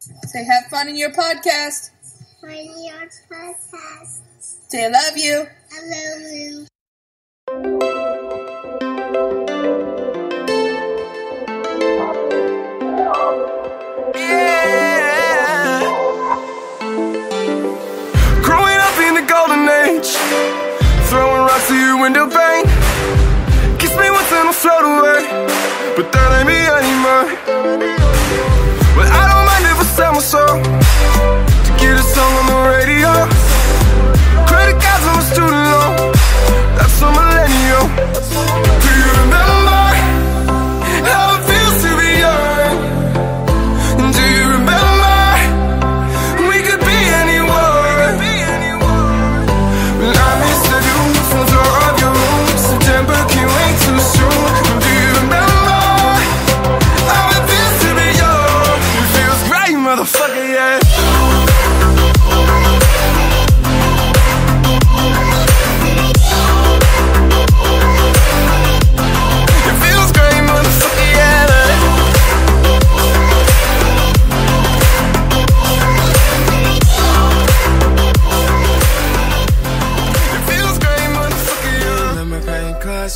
Say have fun in your podcast. Fun in your podcast. Say I love you. I love you. Yeah. Growing up in the golden age, throwing rocks to your window pane. Kiss me once and I'll float away, but that ain't me anymore. Well, I don't mind if I sell my soul to get a song on the radio. Credit cards on a student loan, that's a millennial. Do you remember how it feels to be young? And do you remember we could be anyone? Well, I miss the view from the floor of your room. September can't wait too soon. Do you remember how it feels to be young? It feels great, motherfucker, yeah.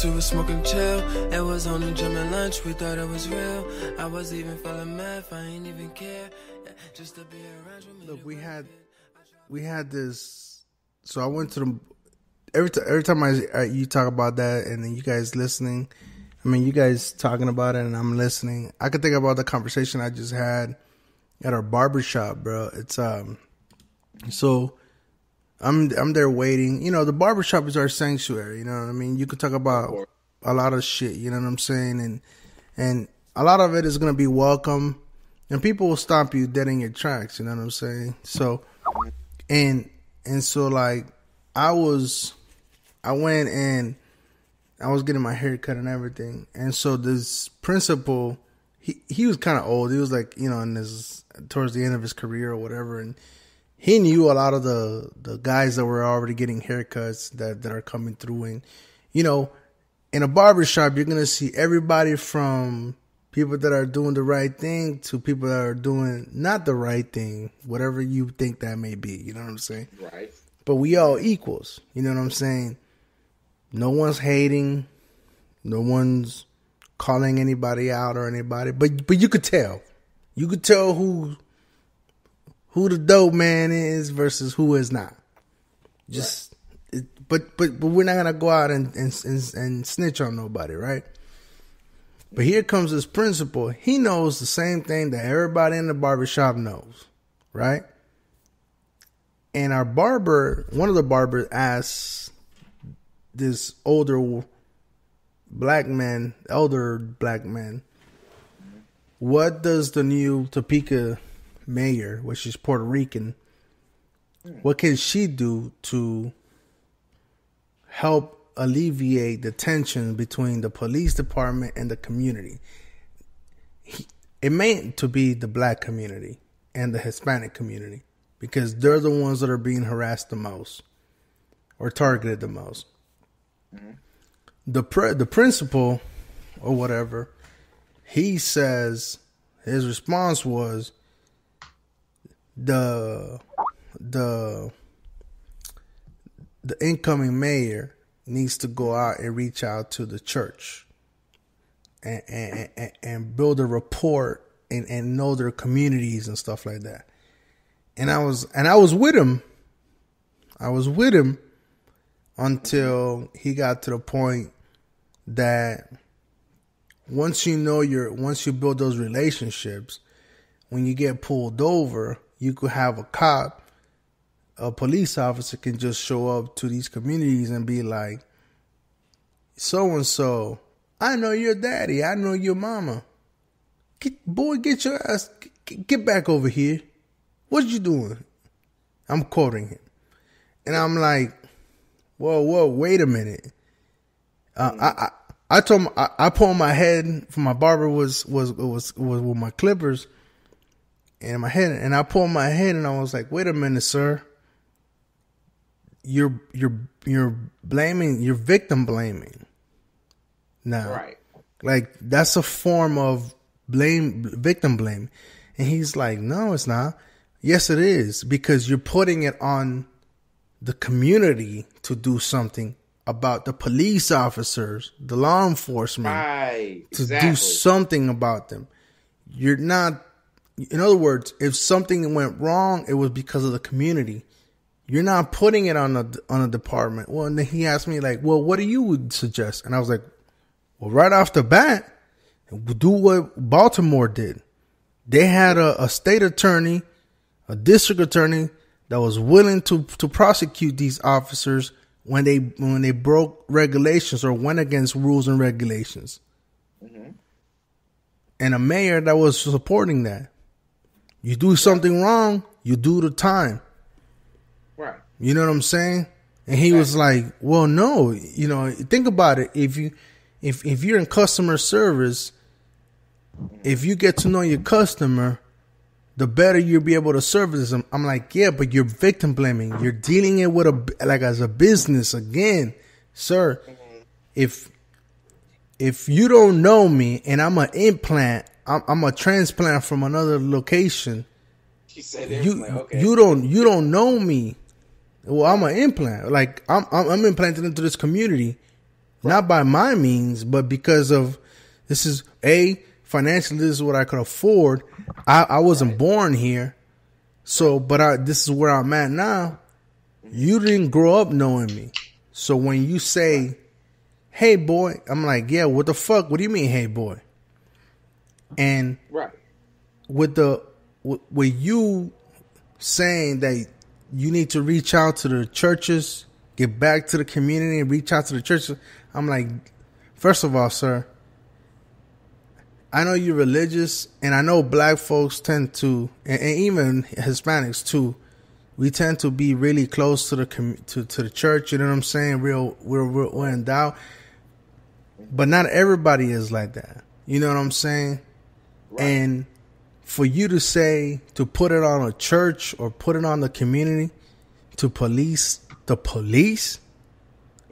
We was smoking chill. It was only gym and lunch. We thought it was real. I was even feeling mad. I ain't even care. Just to be around you. Look, we had this. So I went to the every time you talk about that, and then you guys listening. I mean, you guys talking about it, and I'm listening. I could think about the conversation I just had at our barbershop, bro. It's so. I'm there waiting. You know, the barbershop is our sanctuary. You know what I mean? You could talk about a lot of shit. You know what I'm saying? And a lot of it is gonna be welcome, and people will stop you dead in your tracks. You know what I'm saying? So, and so like I went and I was getting my hair cut and everything, and so this principal, he was kind of old. He was like, you know, towards the end of his career or whatever, and he knew a lot of the guys that were already getting haircuts that are coming through. And, you know, in a barbershop, you're going to see everybody from people that are doing the right thing to people that are doing not the right thing, whatever you think that may be. You know what I'm saying? Right. But we all equals. You know what I'm saying? No one's hating. No one's calling anybody out or anybody. But you could tell. You could tell who the dope man is versus who is not. Just, right. But we're not gonna go out and snitch on nobody, right? But here comes this principal. He knows the same thing that everybody in the barbershop knows, right? And our barber, one of the barbers, asks this elder black man, what does the new Topeka mayor, which is Puerto Rican, what can she do to help alleviate the tension between the police department and the community? It meant to be the black community and the Hispanic community, because they're the ones that are being harassed the most or targeted the most. Mm-hmm. The principal or whatever, he says his response was, the incoming mayor needs to go out and reach out to the church and build a rapport and know their communities and stuff like that. And I was with him. I was with him until he got to the point that once you build those relationships, when you get pulled over, you could have a police officer can just show up to these communities and be like, so-and-so, I know your daddy. I know your mama. Get your ass, get back over here. What you doing? I'm quoting him. And I'm like, whoa, wait a minute. I told him, I pulled my head from my barber was with my clippers in my head, and I pulled my head and I was like, wait a minute, sir. You're victim blaming now. Right. Like, that's a form of victim blame. And he's like, no, it's not. Yes, it is, because you're putting it on the community to do something about the police officers, the law enforcement, Right. to Exactly. do something about them. You're not, in other words, if something went wrong, it was because of the community. You're not putting it on a department. Well, and then he asked me like, well, what do you would suggest? And I was like, well, right off the bat, do what Baltimore did. They had a state attorney, a district attorney that was willing to prosecute these officers when they broke regulations or went against rules and regulations. Mm-hmm. And a mayor that was supporting that. You do something wrong, you do the time. Right. You know what I'm saying? And he was like, well, no, you know, think about it. If you're in customer service, if you get to know your customer, the better you'll be able to service them. I'm like, yeah, but you're victim blaming. You're dealing it with as a business again, sir. If you don't know me and I'm an implant, I'm a transplant from another location. She said You don't know me. Well, I'm an implant. Like I'm implanted into this community, not by my means, but because of this is financially, this is what I could afford. I wasn't born here, so this is where I'm at now. You didn't grow up knowing me, so when you say, "Hey boy," I'm like, "Yeah, what the fuck? What do you mean, hey boy?" And with you saying that you need to reach out to the churches, get back to the community, and reach out to the churches, I'm like, first of all, sir, I know you're religious, and I know black folks tend to, and even Hispanics too, we tend to be really close to the church. You know what I'm saying? We're endowed, but not everybody is like that. You know what I'm saying? Right. And for you to say to put it on a church or put it on the community to police the police,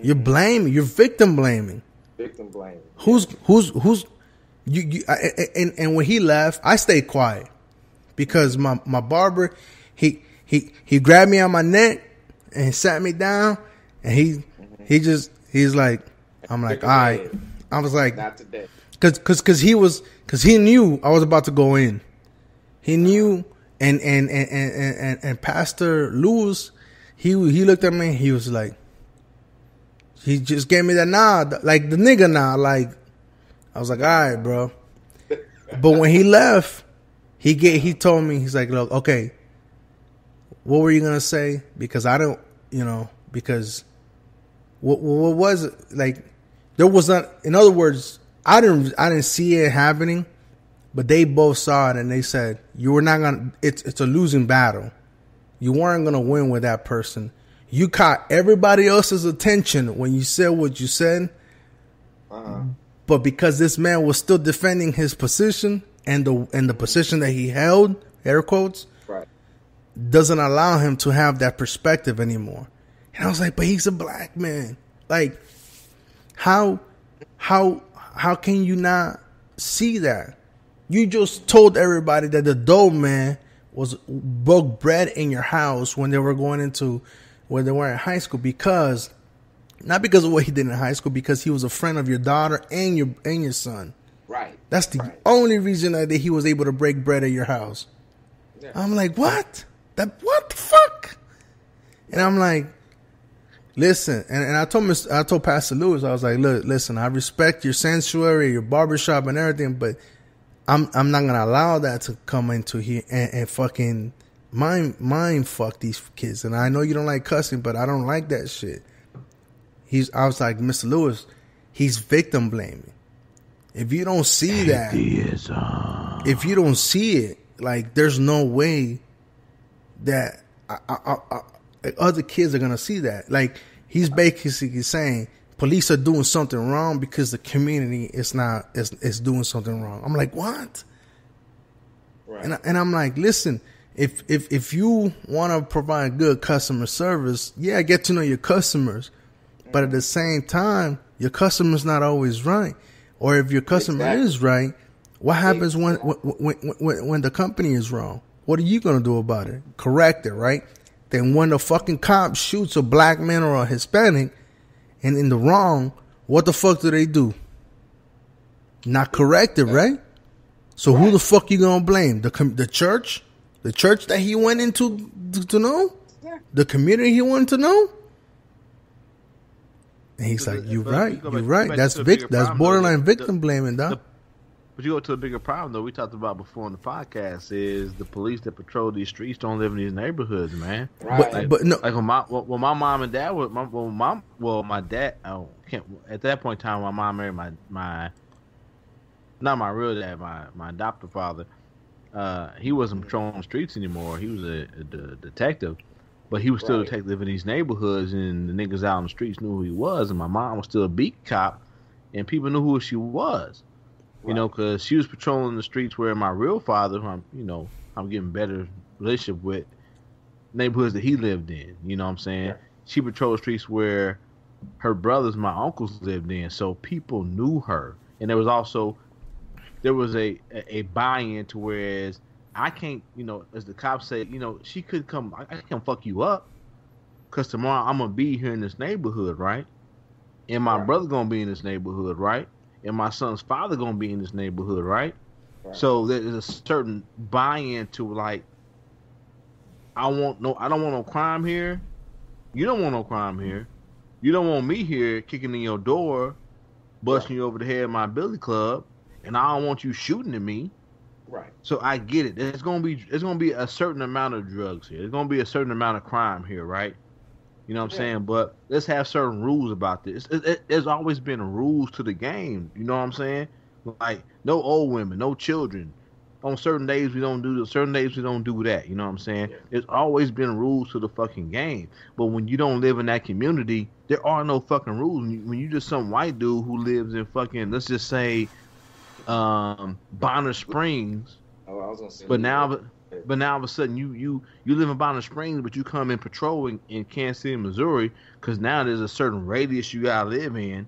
you're blaming, you're victim blaming. Victim blaming. Who's and when he left, I stayed quiet because my barber, he grabbed me on my neck and sat me down, and he's like, I'm like, all right. I was like, not today, because he knew I was about to go in. He knew, and Pastor Lewis, he looked at me. He was like, he just gave me that nod, like the nigga nod, like. I was like, all right, bro. But when he left, he told me, he's like, look, okay, what were you gonna say? Because I don't, because what was it? Like, there was not. In other words, I didn't see it happening, but they both saw it and they said you were not gonna. It's a losing battle. You weren't gonna win with that person. You caught everybody else's attention when you said what you said. But because this man was still defending his position and the position that he held, air quotes, right, doesn't allow him to have that perspective anymore. And I was like, but he's a black man. Like, how can you not see that? You just told everybody that the dope man broke bread in your house when they were when they were in high school not because of what he did in high school, because he was a friend of your daughter and your son. Right. That's the only reason that he was able to break bread at your house. Yeah. I'm like, what? What the fuck? And I'm like, listen, and I told Pastor Lewis, I was like, look, listen, I respect your sanctuary, your barbershop and everything, but I'm not gonna allow that to come into here and fucking mind fuck these kids. And I know you don't like cussing, but I don't like that shit. I was like, Mr. Lewis, he's victim blaming. If you don't see that, if you don't see it, like, there's no way that other kids are gonna see that. Like, he's basically saying police are doing something wrong because the community is doing something wrong. I'm like, what? Right. And I'm like, listen, if you want to provide good customer service, yeah, get to know your customers. But at the same time, your customer's not always right. Or if your customer is right, What happens when the company is wrong? What are you going to do about it? Correct it, right? Then when the fucking cop shoots a black man or a Hispanic and in the wrong, what the fuck do? Not correct it, right? So who the fuck you going to blame? The church? The church that he went into to know? Yeah. The community he wanted to know? And he's like, you're right. That's borderline victim blaming, dog. But you go to a bigger problem, though. We talked about before on the podcast is the police that patrol these streets don't live in these neighborhoods, man. Right. But no. Like when my mom and dad my dad. Oh, can't at that point in time, my mom married my not my real dad, my adoptive father. He wasn't patrolling the streets anymore. He was a detective, but he was still a detective in these neighborhoods, and the niggas out on the streets knew who he was. And my mom was still a beat cop, and people knew who she was. You know, because she was patrolling the streets where my real father, who I'm getting better relationship with, neighborhoods that he lived in. You know what I'm saying? Yeah. She patrolled the streets where her brothers, my uncles lived in, so people knew her. And there was a buy-in to whereas I can't, as the cops say, she could come, I can fuck you up because tomorrow I'm going to be here in this neighborhood, right? And my brother going to be in this neighborhood, right? And my son's father gonna be in this neighborhood, right? So there's a certain buy-in to like, I don't want no crime here. You don't want no crime here. You don't want me here kicking in your door, busting you over the head in my billy club, and I don't want you shooting at me. Right. So I get it. There's gonna be a certain amount of drugs here. There's gonna be a certain amount of crime here, right? You know what I'm saying? But let's have certain rules about this. There's always been rules to the game. You know what I'm saying? Like, no old women, no children. On certain days, we don't do this. Certain days, we don't do that. You know what I'm saying? Yeah. There's always been rules to the fucking game. But when you don't live in that community, there are no fucking rules. When you just some white dude who lives in fucking, let's just say, Bonner Springs. Oh, I was gonna say. But now all of a sudden you live in Bonner Springs, but you come in patrol in Kansas City, Missouri, because now there's a certain radius you gotta live in.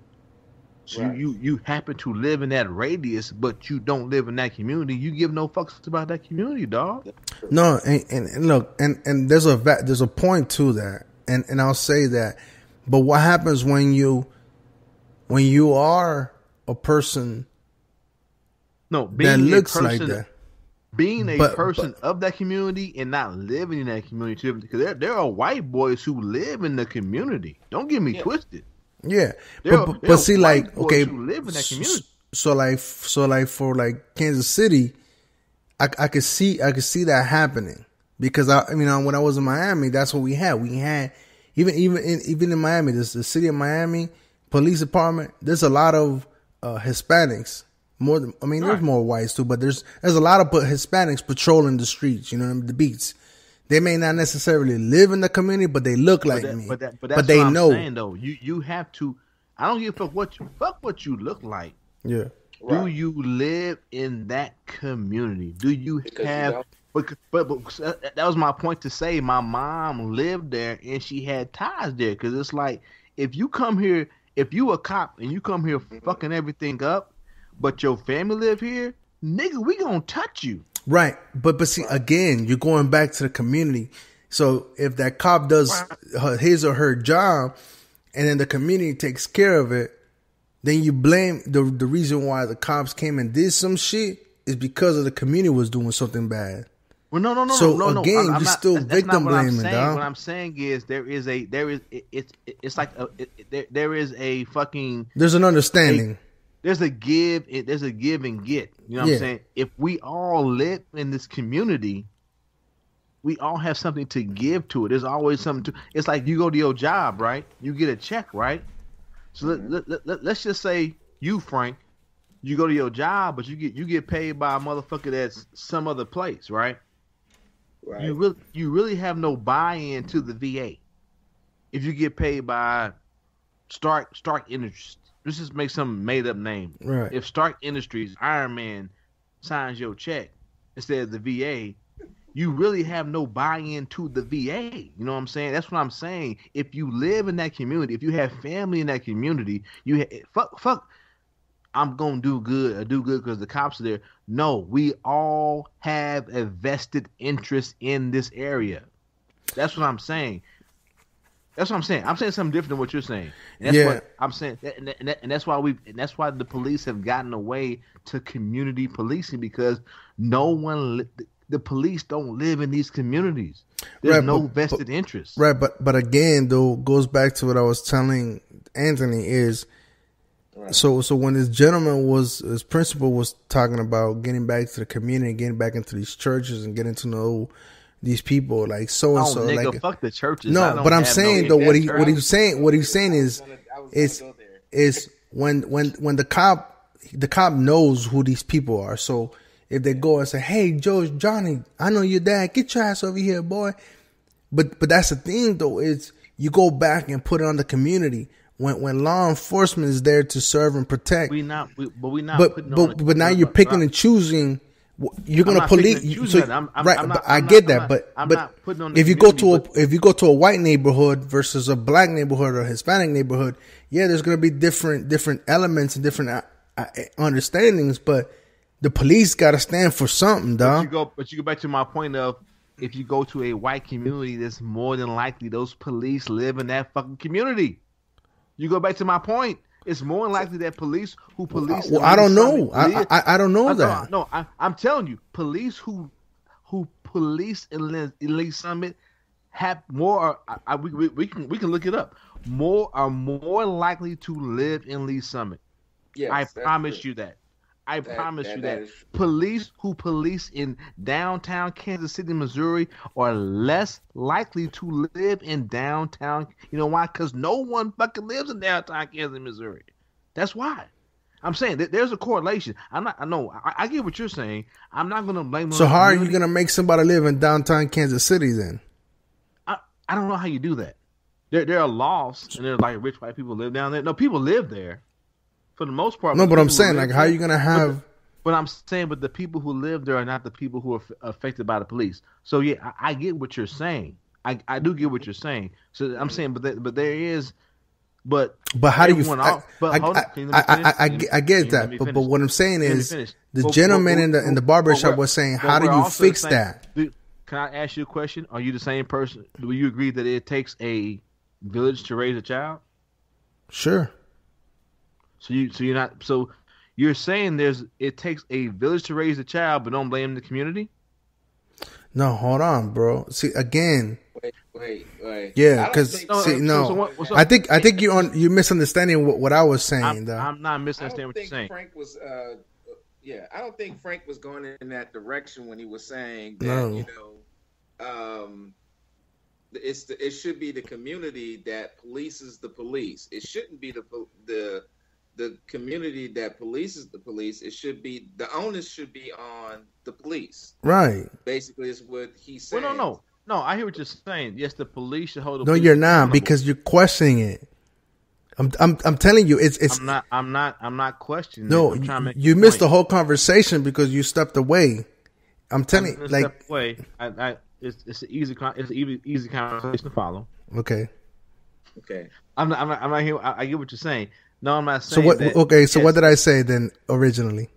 So you happen to live in that radius, but you don't live in that community. You give no fucks about that community, dog. No, and look, and there's a point to that, and I'll say that. But what happens when you are a person that looks like that? Being a person of that community and not living in that community too, because there are white boys who live in the community. Don't get me twisted. Yeah, but see, like, okay, who live in that community. So like for like Kansas City, I could see that happening because when I was in Miami, that's what we had. We had even in Miami, the city of Miami police department. There's a lot of Hispanics. There's more whites too, but there's a lot of Hispanics patrolling the streets, the beats. They may not necessarily live in the community, but they look like me. But that's they what I'm know. saying, though. You have to. I don't give a fuck what you look like. Yeah. Do you live in that community? Do you have? But that was my point to say. My mom lived there and she had ties there because it's like if you come here, if you a cop and you come here fucking everything up. But your family live here, nigga, we gonna touch you. Right. But see, again, you're going back to the community. So if that cop does his or her job and then the community takes care of it, then you blame the reason why the cops came and did some shit is because of the community was doing something bad. Well, no. So again, you're still victim blaming, dog. What I'm saying is there is a fucking. There's an understanding. There's a give and get. You know what I'm saying? If we all live in this community, we all have something to give to it. There's always something to. It's like you go to your job, right? You get a check, right? So let's just say you, Frank, you go to your job, but you get paid by a motherfucker that's some other place, right? Right. You really have no buy-in to the VA if you get paid by Stark Industries. Let's just make some made up name. Right. If Stark Industries, Iron Man, signs your check instead of the VA, you really have no buy-in to the VA. You know what I'm saying? That's what I'm saying. If you live in that community, if you have family in that community, fuck. I'm gonna do good because the cops are there. No, we all have a vested interest in this area. That's what I'm saying. I'm saying something different than what you're saying. And that's what I'm saying. And that's why the police have gotten away to community policing, because the police don't live in these communities. There's no vested interest. Right, but again, though, goes back to what I was telling Anthony is, right. So when this gentleman his principal was talking about getting back to the community, getting back into these churches and getting to know these people, like so and so. Nigga, like, fuck the churches. No, but I'm saying though, what he's saying is when the cop knows who these people are. So if they go and say, "Hey, Johnny, I know your dad. Get your ass over here, boy." But that's the thing though, is you go back and put it on the community. When law enforcement is there to serve and protect, but now you're picking and choosing. You're gonna police. So, I get that, but if you go to a white neighborhood versus a black neighborhood or a Hispanic neighborhood, yeah, there's gonna be different elements and different understandings. But the police gotta stand for something, dog. But you go back to my point of, if you go to a white community, that's more than likely those police live in that fucking community. You go back to my point. It's more likely that police who police. Well, I don't know. I don't know that. No, I'm telling you, police who police in Lee Summit have more. We can look it up. Are more likely to live in Lee Summit. Yes, I promise you that. I promise you that. Police who police in downtown Kansas City, Missouri, are less likely to live in downtown. You know why? Because no one fucking lives in downtown Kansas, Missouri. That's why. I'm saying that there's a correlation. I get what you're saying. I'm not going to blame them. So how are you going to make somebody live in downtown Kansas City then? I don't know how you do that. There are laws, and there's like rich white people live down there. No, people live there. For the most part. No, but I'm saying, like, how are you going to have... But I'm saying, but the people who live there are not the people who are affected by the police. So, yeah, I get what you're saying. I do get what you're saying. So, I'm saying, but there is... But how do you... I get that. But what I'm saying is, the gentleman in the barbershop was saying, how do you fix that? Can I ask you a question? Are you the same person? Do you agree that it takes a village to raise a child? Sure. So you're saying it takes a village to raise a child, but don't blame the community? No, hold on, bro. See, again. Wait. Yeah, because I think you're misunderstanding what I was saying. I'm not misunderstanding what you're saying. Frank was I don't think Frank was going in that direction when he was saying that it should be the community that polices the police. It shouldn't be the community that polices the police. It should be, the onus should be on the police. Right. Basically, is what he said. Well, no. I hear what you're saying. Yes, the police should hold. No, you're not, because you're questioning it. I'm telling you, it's. I'm not questioning. No, you missed the whole conversation because you stepped away. I'm telling you, like. Step away. It's an easy conversation to follow. Okay. I'm not here. I get what you're saying. No, I'm not saying. So what? That, okay, so yes. What did I say then originally?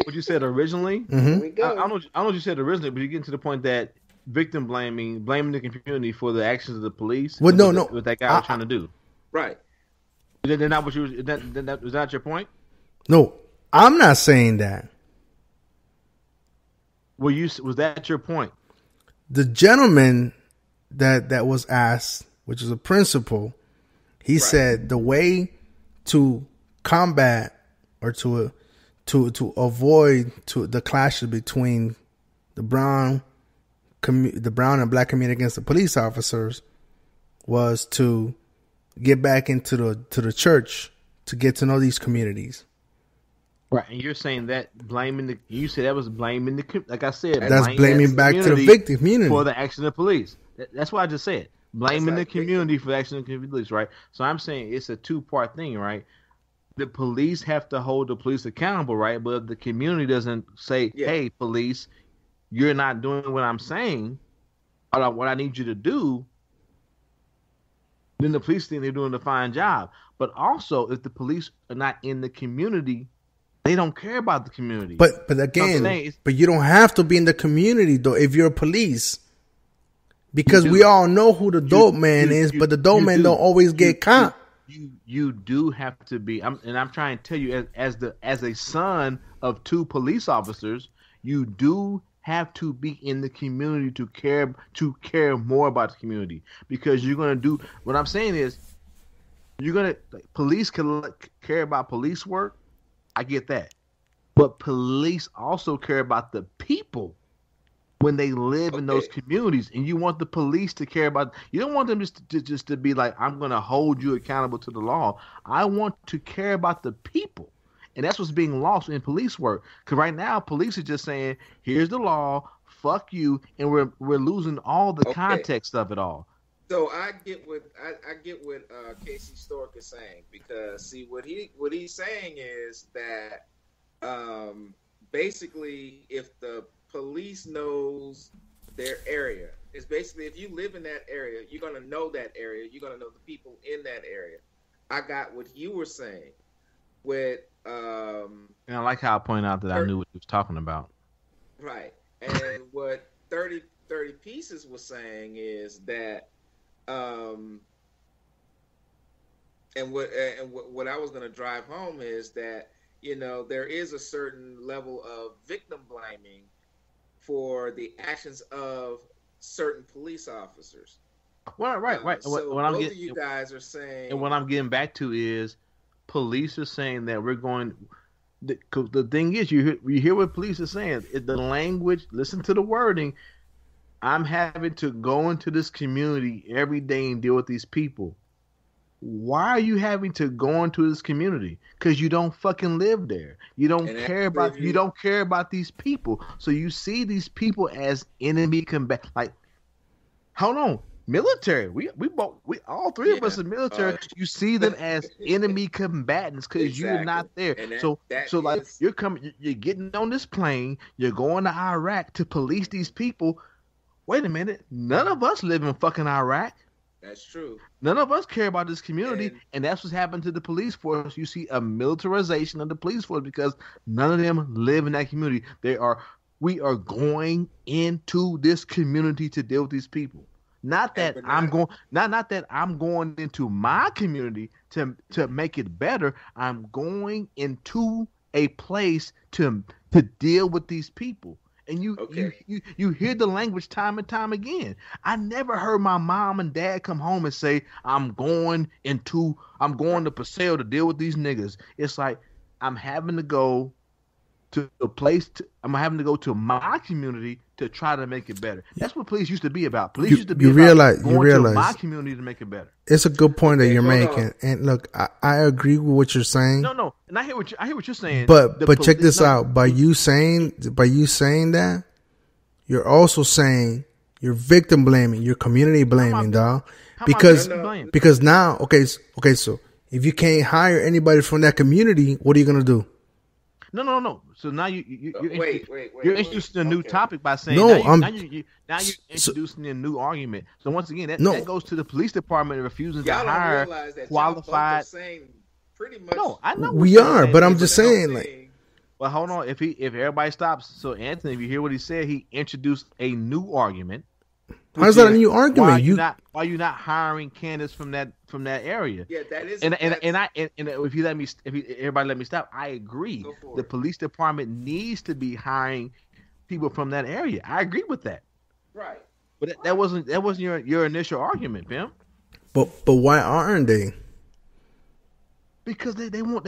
What you said originally? Mm-hmm. I know what you said originally, but you get to the point that victim blaming the community for the actions of the police. Well, no, what that guy was trying to do. Right. Is that what you was? Was that your point? No, I'm not saying that. Was that your point? The gentleman that was asked, which is a principal, he said the way to combat or to avoid the clashes between the brown and black community against the police officers was to get back into the church to get to know these communities. Right, and you're saying that you said that was blaming the, like I said, that's blaming back to the victim community for the action of the police. That's what I just said. Blaming the community for the action of the police, right? So I'm saying it's a two-part thing, right? The police have to hold the police accountable, right? But if the community doesn't say, hey, police, you're not doing what I'm saying, or what I need you to do, then the police think they're doing a fine job. But also, if the police are not in the community, they don't care about the community. But again, but you don't have to be in the community though if you're police, because we all know who the dope man is. But the dope man don't always get caught. You do have to be. I'm trying to tell you, as a son of 2 police officers, you do have to be in the community to care more about the community, because you're gonna do. What I'm saying is, police can care about police work. I get that, but police also care about the people when they live in those communities, and you want the police to care about. You don't want them just to be like, I'm going to hold you accountable to the law. I want to care about the people, and that's what's being lost in police work. Because right now, police are just saying, "Here's the law, fuck you," and we're losing all the context of it all. So I get what Casey Stork is saying, because see what he's saying is that basically if the police knows their area, it's basically if you live in that area, you're gonna know that area, you're gonna know the people in that area. I got what you were saying with and I like how I pointed out that I knew what he was talking about. Right. And what 30 Pieces was saying is that and what I was going to drive home is that, you know, there is a certain level of victim blaming for the actions of certain police officers. Well, right. So what both of you guys are saying, and what I'm getting back to is, police are saying that we're going. The thing is, you hear what police are saying. The language. Listen to the wording. I'm having to go into this community every day and deal with these people. Why are you having to go into this community? Because you don't fucking live there. You don't care about these people. So you see these people as enemy combat. Like, hold on, military. We all three of us are military. You see them as enemy combatants because you're not there. You're getting on this plane. You're going to Iraq to police these people. Wait a minute. None of us live in fucking Iraq. That's true. None of us care about this community, and that's what's happened to the police force. You see a militarization of the police force because none of them live in that community. We are going into this community to deal with these people. Not that I'm going into my community to make it better. I'm going into a place to deal with these people. And you hear the language time and time again. I never heard my mom and dad come home and say, I'm going to Paseo to deal with these niggas. It's like, I'm having to go to a place. I'm having to go to my community to try to make it better. That's what police used to be about. Police used to be about going to my community to make it better. It's a good point that you're making. And look, I agree with what you're saying. No, and I hear what you're saying. But check this out. By you saying that, you're also saying you're victim blaming, you're community blaming, dog. Because now, okay, so if you can't hire anybody from that community, what are you gonna do? No. So now you're introducing a new topic by saying now you're introducing a new argument. So once again, that goes to the police department refusing to hire qualified. Pretty much. No, I know we are, but I'm just saying, like. Well, hold on. If everybody stops, so Anthony, if you hear what he said, he introduced a new argument. How's that a new argument? Why you not hiring candidates from that area? Yeah, that is. And if everybody let me stop, I agree. The police department needs to be hiring people from that area. I agree with that. Right. But that wasn't your initial argument, Pim. But why aren't they? Because they don't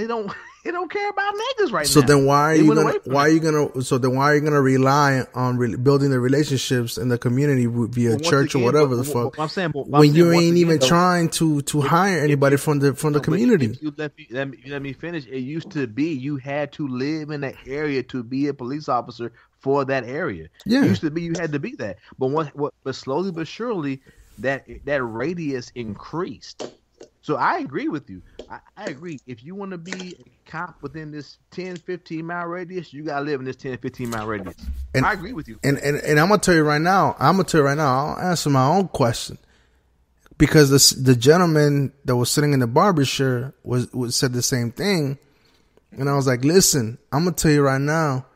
care about niggas right now. So then why are you gonna rely on building the relationships in the community via church or whatever the fuck? When you ain't even trying to hire anybody from the community. If you let me finish. It used to be you had to live in that area to be a police officer for that area. Yeah. It used to be you had to be that. But slowly but surely that radius increased. So I agree with you. I agree. If you want to be a cop within this 10, 15-mile radius, you got to live in this 10, 15-mile radius. And I agree with you. And I'm going to tell you right now, I'll answer my own question. because the gentleman that was sitting in the barber chair was said the same thing, and I was like, listen, I'm gonna tell you right now,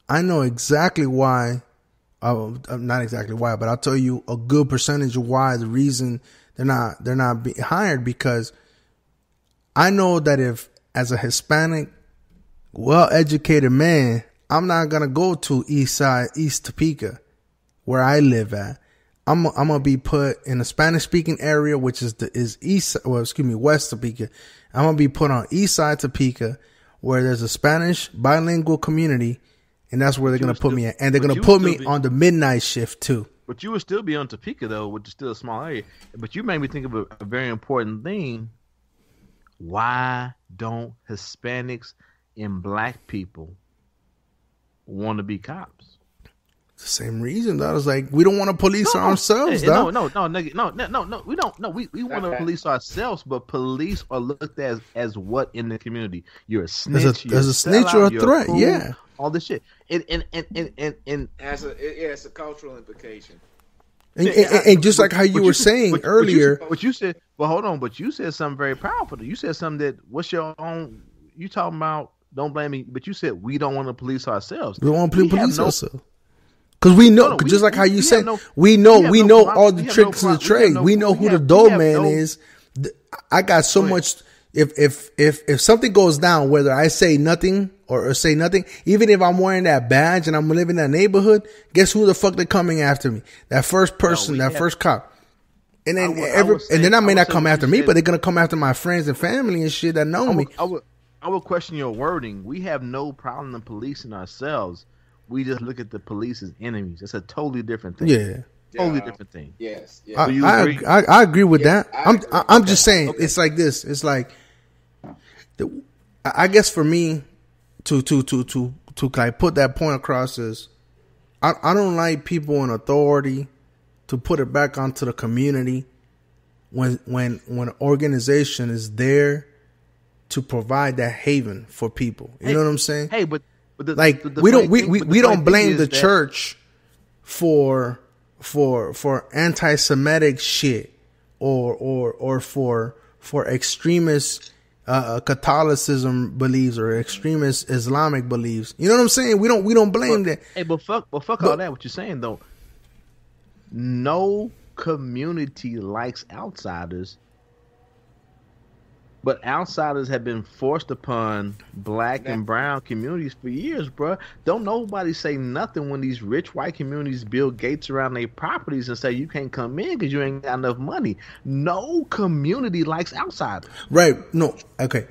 I know exactly why. Not exactly why, but I'll tell you a good percentage of why. The reason they're not being hired, because I know that if, as a Hispanic, well-educated man, I'm not gonna go to East Topeka, where I live at. I'm gonna be put in a Spanish-speaking area, which is West Topeka. I'm gonna be put on East Side Topeka, where there's a Spanish bilingual community. And that's where they're going to put me at. And they're going to put me on the midnight shift, too. But you would still be on Topeka, though, which is still a small area. But you made me think of a very important thing. Why don't Hispanics and black people want to be cops? It's the same reason. I was like, we don't want to police ourselves, though. No. We don't. No, we want to police ourselves, but police are looked at as what in the community? You're a snitch. There's a snitch or a threat, yeah. All this shit. And it's a cultural implication. And just like how you were saying earlier. But you said, well, hold on. But you said something very powerful. You said something that, what's your own, you talking about, don't blame me, but you said we don't want to police ourselves. We don't want to police ourselves. Because we know, just like how you said, we know all the tricks of the trade. We know who the dough man is. I got so much. If something goes down, whether I say nothing or say nothing, even if I'm wearing that badge and I'm living in that neighborhood, guess who the fuck they're coming after me? That first person, first cop. And then then I may not come after me, but they're gonna come after my friends and family and shit that know me. I would question your wording. We have no problem in policing ourselves. We just look at the police as enemies. It's a totally different thing. Yeah. Totally different thing. Yes. I agree with that. I'm just saying, it's like this. It's like, I guess for me to like put that point across is, I don't like people in authority to put it back onto the community when an organization is there to provide that haven for people. You know what I'm saying? Hey, but we don't blame the church for anti-Semitic shit or for extremist Catholicism beliefs or extremist Islamic beliefs. You know what I'm saying? We don't blame that. Hey, but fuck all that. What you're saying though? No community likes outsiders, but outsiders have been forced upon black and brown communities for years, bro. Don't nobody say nothing when these rich white communities build gates around their properties and say you can't come in because you ain't got enough money. No community likes outsiders. Right. No. Okay.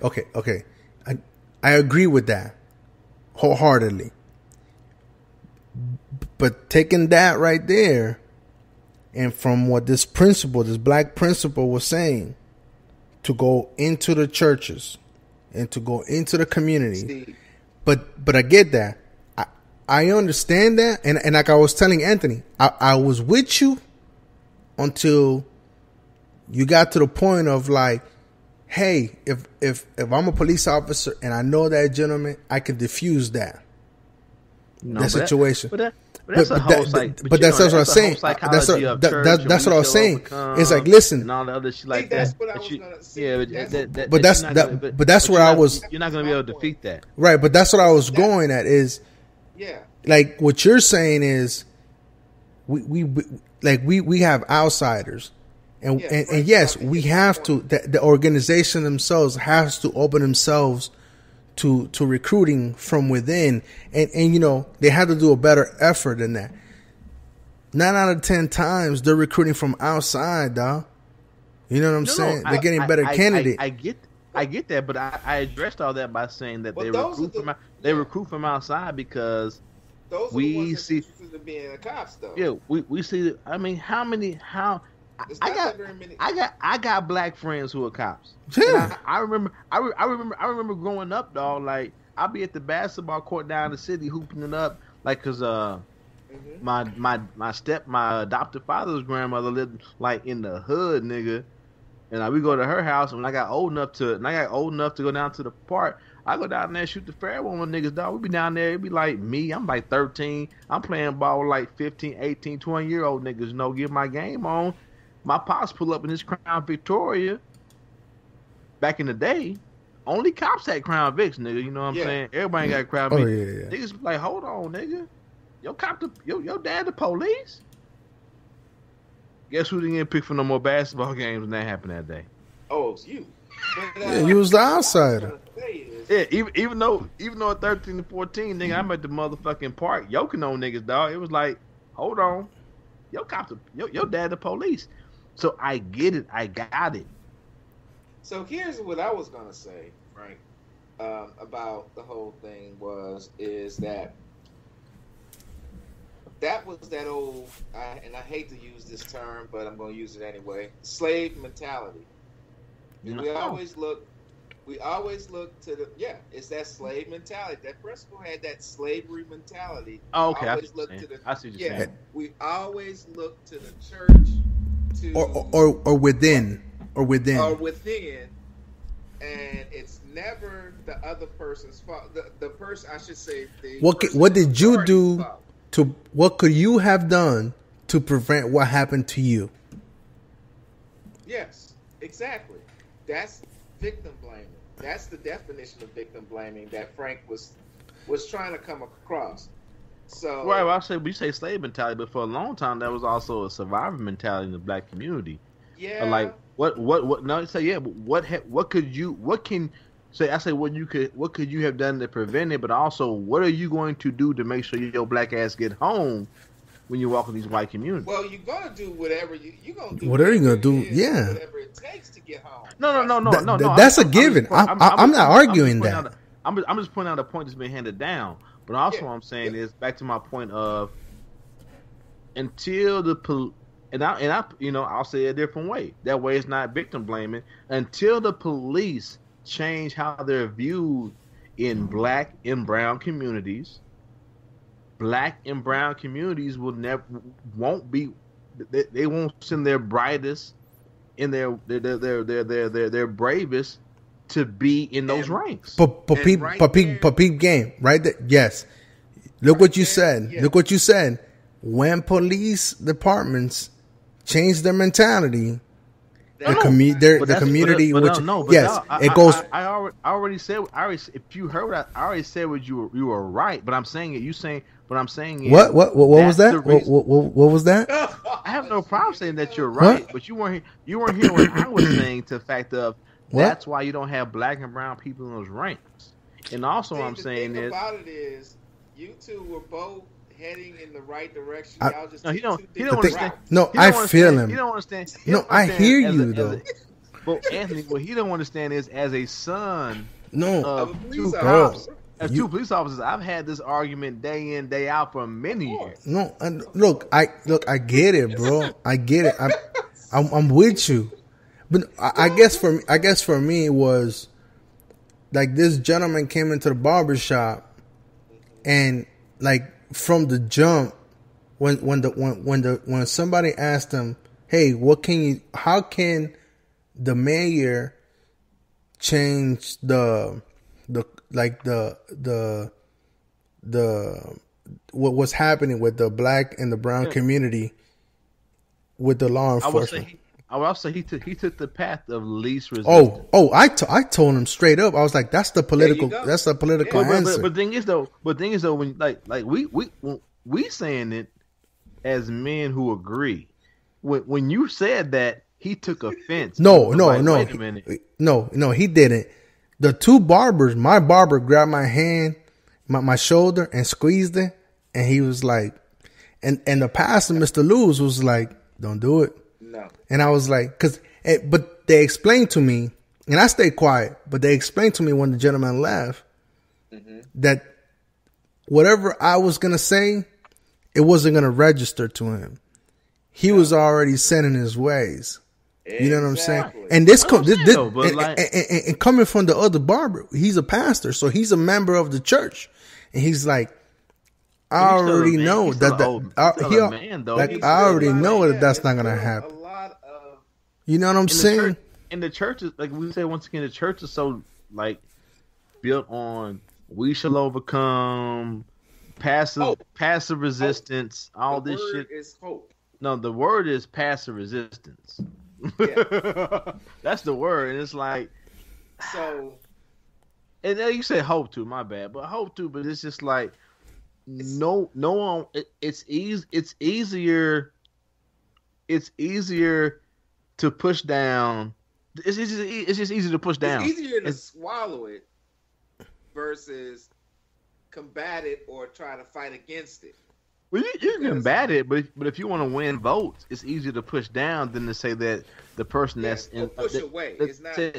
I agree with that wholeheartedly. But taking that right there, and from what this black principal was saying, to go into the churches and to go into the community. But I get that. I understand that. And like I was telling Anthony, I was with you until you got to the point of like, hey, if I'm a police officer and I know that gentleman, I can diffuse that situation. That's what I'm saying. That's what I was saying. It's like, listen, and all the other shit like that. That's what I was gonna say. Yeah, but that's where I was. You're not gonna be able to defeat that, right? But that's what I was going at. Is like what you're saying is we have outsiders, and yes, we have to. The organization themselves has to open themselves to recruiting from within, and you know, they have to do a better effort than that. 9 out of 10 times they're recruiting from outside, dog. You know what I'm saying? They're getting better candidates. I get that, but I addressed all that by saying that they recruit from outside because those we see the being a cops though. Yeah, we see. I mean, I got black friends who are cops. Yeah. I remember growing up, dog. Like I'll be at the basketball court down the city hooping it up, like because my adopted father's grandmother lived like in the hood, nigga. And we go to her house, and when I got old enough to go down to the park, I go down there and shoot the fair one with niggas, dog. We be down there, it be like me, I'm like 13. I'm playing ball with like 15, 18, 20-year-old niggas, you know, get my game on. my pops pull up in his Crown Victoria. Back in the day, only cops had Crown Vics, nigga. You know what I'm saying? Everybody ain't got Crown Vics. Yeah. Niggas like, hold on, nigga. Your dad the police? Guess who didn't get picked for no more basketball games when that happened that day? Oh, it's you. Yeah, you was the outsider. Yeah, even though at 13 and 14, nigga, I'm at the motherfucking park yoking on niggas, dog. It was like, hold on, your dad the police. So I get it, I got it. So here's what I was gonna say, Frank, about the whole thing is that was that old, and I hate to use this term, but I'm gonna use it anyway. Slave mentality. No. We always look to the it's that slave mentality. That principal had that slavery mentality. Oh, okay. I see what you're saying. We always look to the church or within. And it's never the other person's fault. The person, I should say. What did you do to? What could you have done to prevent what happened to you? Yes, exactly. That's victim blaming. That's the definition of victim blaming that Frank was trying to come across. So right, well, we say slave mentality, but for a long time that was also a survivor mentality in the black community. Yeah. Like what? No, say yeah, but what could you have done to prevent it? But also, what are you going to do to make sure your black ass get home when you walk in these white communities? Well, you're gonna do whatever you're gonna do. Whatever you're gonna do, yeah. Whatever it takes to get home. No. That's a given. I'm not arguing that. I'm just pointing out a point that's been handed down. But also, what I'm saying is back to my point of until the I'll say it a different way. That way, it's not victim blaming. Until the police change how they're viewed in black and brown communities. Black and brown communities won't send their brightest and their bravest to be in those ranks. Peep game, right there. Yes. Look what you said. Yeah. Look what you said. When police departments change their mentality, it goes. I already said. If you heard what I already said, you were right. But I'm saying it. You saying. But I'm saying it. What was that? What was that? I have no problem saying that you're right. What? But you weren't here when I was saying to the fact of that's why you don't have black and brown people in those ranks. And also, what I'm saying is about it is you two were both heading in the right direction. He don't understand. No, I feel him. He don't understand. I hear you though. But Anthony, what he don't understand is as a son of two cops. As two police officers, I've had this argument day in, day out for many years. No, look, I get it, bro. I get it. I'm with you, but I guess for me it was like this gentleman came into the barber shop, and like from the jump, when somebody asked him, "Hey, how can the mayor change what's happening with the black and the brown community with the law enforcement?" I would also say he took the path of least resistance. I told him straight up. I was like, that's the political answer. But thing is though, when like we saying it as men who agree. When you said that, he took offense. No, wait a minute. No, he didn't. The two barbers, my barber grabbed my hand, my shoulder, and squeezed it, and he was like, and the pastor, Mr. Lewis, was like, "Don't do it." No. And I was like, but they explained to me, and I stayed quiet, but they explained to me when the gentleman left that whatever I was gonna say, it wasn't gonna register to him. He was already set in his ways. You know what I'm saying? And and coming from the other barber, he's a pastor, so he's a member of the church, and he's like, I already know that I already know that that's not gonna happen. You know what I'm saying? And the churches, like we say once again, the church is so like built on we shall overcome, passive resistance, all this shit. Is hope. No, the word is passive resistance. Yeah. That's the word, and it's like So and then you say hope to, my bad, but hope to, but it's just like no one. It's easy. It's easier to push down. It's just easy to push down. it's easier to swallow it versus combat it or try to fight against it. Well, you can combat it, but if you want to win votes, it's easier to push down than to say that the person that's in push away. It's not say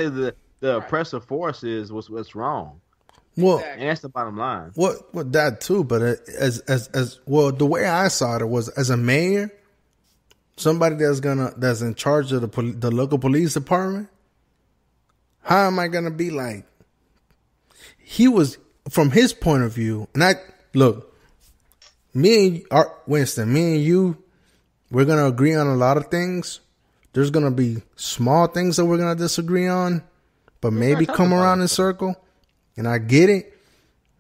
the oppressive force is what's wrong. Well, Exactly. And that's the bottom line. what that too, but as well, the way I saw it was as a mayor, somebody that's in charge of the local police department. How am I gonna be like? He was from his point of view, and I look. Winston, me and you, we're gonna agree on a lot of things. There's gonna be small things that we're gonna disagree on, but maybe come around in circle. And I get it.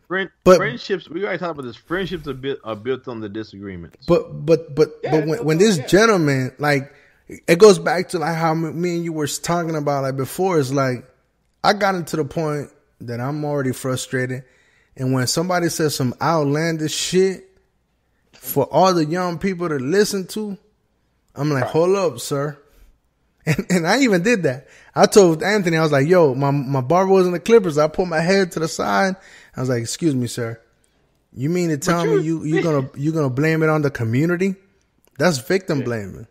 Friendships. We already talked about this. Friendships are built on the disagreements. But when this gentleman, like, it goes back to like how me and you were talking about like before. It's like I got into the point that I'm already frustrated, and when somebody says some outlandish shit for all the young people to listen to, I'm like, hold up, sir. And I even did that. I told Anthony, I was like, yo, my barber was in the Clippers. I put my head to the side. I was like, excuse me, sir. You mean to tell me you're gonna blame it on the community? That's victim blaming.